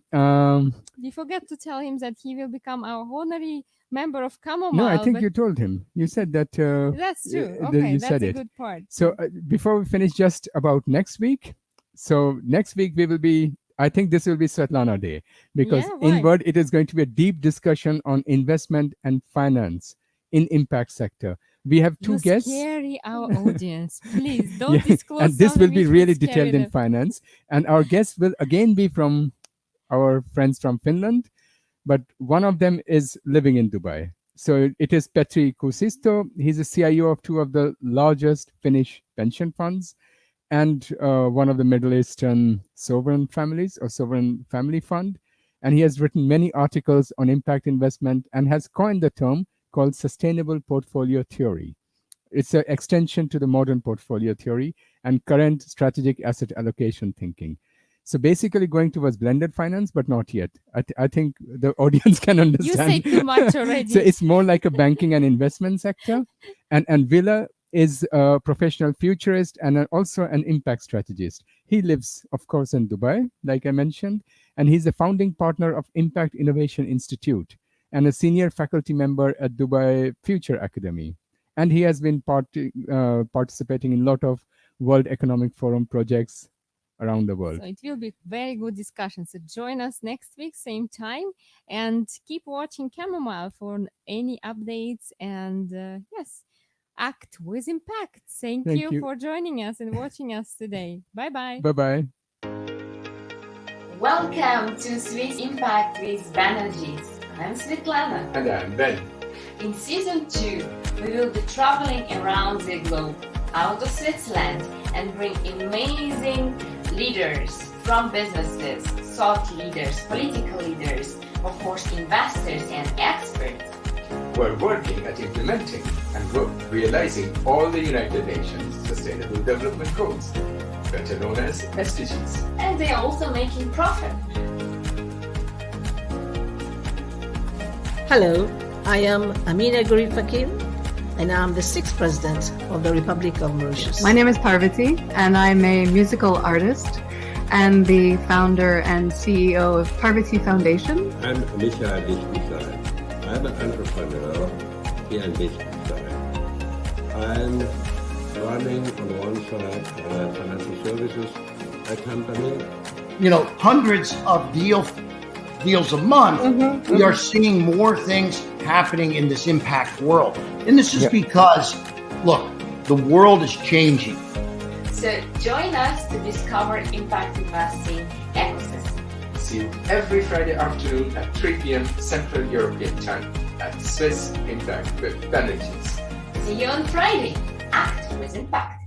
you forget to tell him that he will become our honorary member of Chamomile. no, I think but you told him. You said that. that's true. that Okay, you that's said a it. good part. So before we finish, just about next week. So next week we will be. I think this will be Svetlana Day, because Yeah, why? inward it is going to be a deep discussion on investment and finance in impact sector. We have two You guests. scary our audience. Please don't Yeah, disclose. and this will something be which really scare detailed in them. finance. And our guests will again be from our friends from Finland, but one of them is living in Dubai. So it is Petri Kuusisto. He's a CIO of two of the largest Finnish pension funds, and one of the Middle Eastern sovereign families, or sovereign family fund. And he has written many articles on impact investment and has coined the term called sustainable portfolio theory. It's an extension to the modern portfolio theory and current strategic asset allocation thinking. So basically going towards blended finance, but not yet. I think the audience can You understand. say too much already. So it's more like a banking and investment sector. And Villa is a professional futurist and also an impact strategist. He lives, of course, in Dubai, like I mentioned, and he's a founding partner of Impact Innovation Institute and a senior faculty member at Dubai Future Academy. And he has been participating in a lot of World Economic Forum projects around the world. So it will be very good discussion. So join us next week, same time, and keep watching Chamomile for any updates. And yes, act with impact. Thank you for joining us and watching us today. Bye-bye. Bye-bye. Welcome to Swiss Impact with Banerjis. I'm Svetlana. And I'm Ben. In season 2, we will be traveling around the globe, out of Switzerland, and bring amazing leaders from businesses, thought leaders, political leaders, of course investors and experts. We're working at implementing and realizing all the United Nations Sustainable Development Goals, better known as SDGs. And they are also making profit. Hello, I am Amina Gharif-Hakim, and I'm the 6th President of the Republic of Mauritius. My name is Parvati, and I'm a musical artist and the founder and CEO of Parvati Foundation. I'm Mika. I'm an entrepreneur here in this side. I'm running on one side financial services company. You know, hundreds of deals a month. We are seeing more things happening in this impact world. And this is because, look, the world is changing. So join us to discover impact investing ecosystem. See you every Friday afternoon at 3 p.m. Central European Time at Swiss Impact with Banerjis. See you on Friday. Act with impact.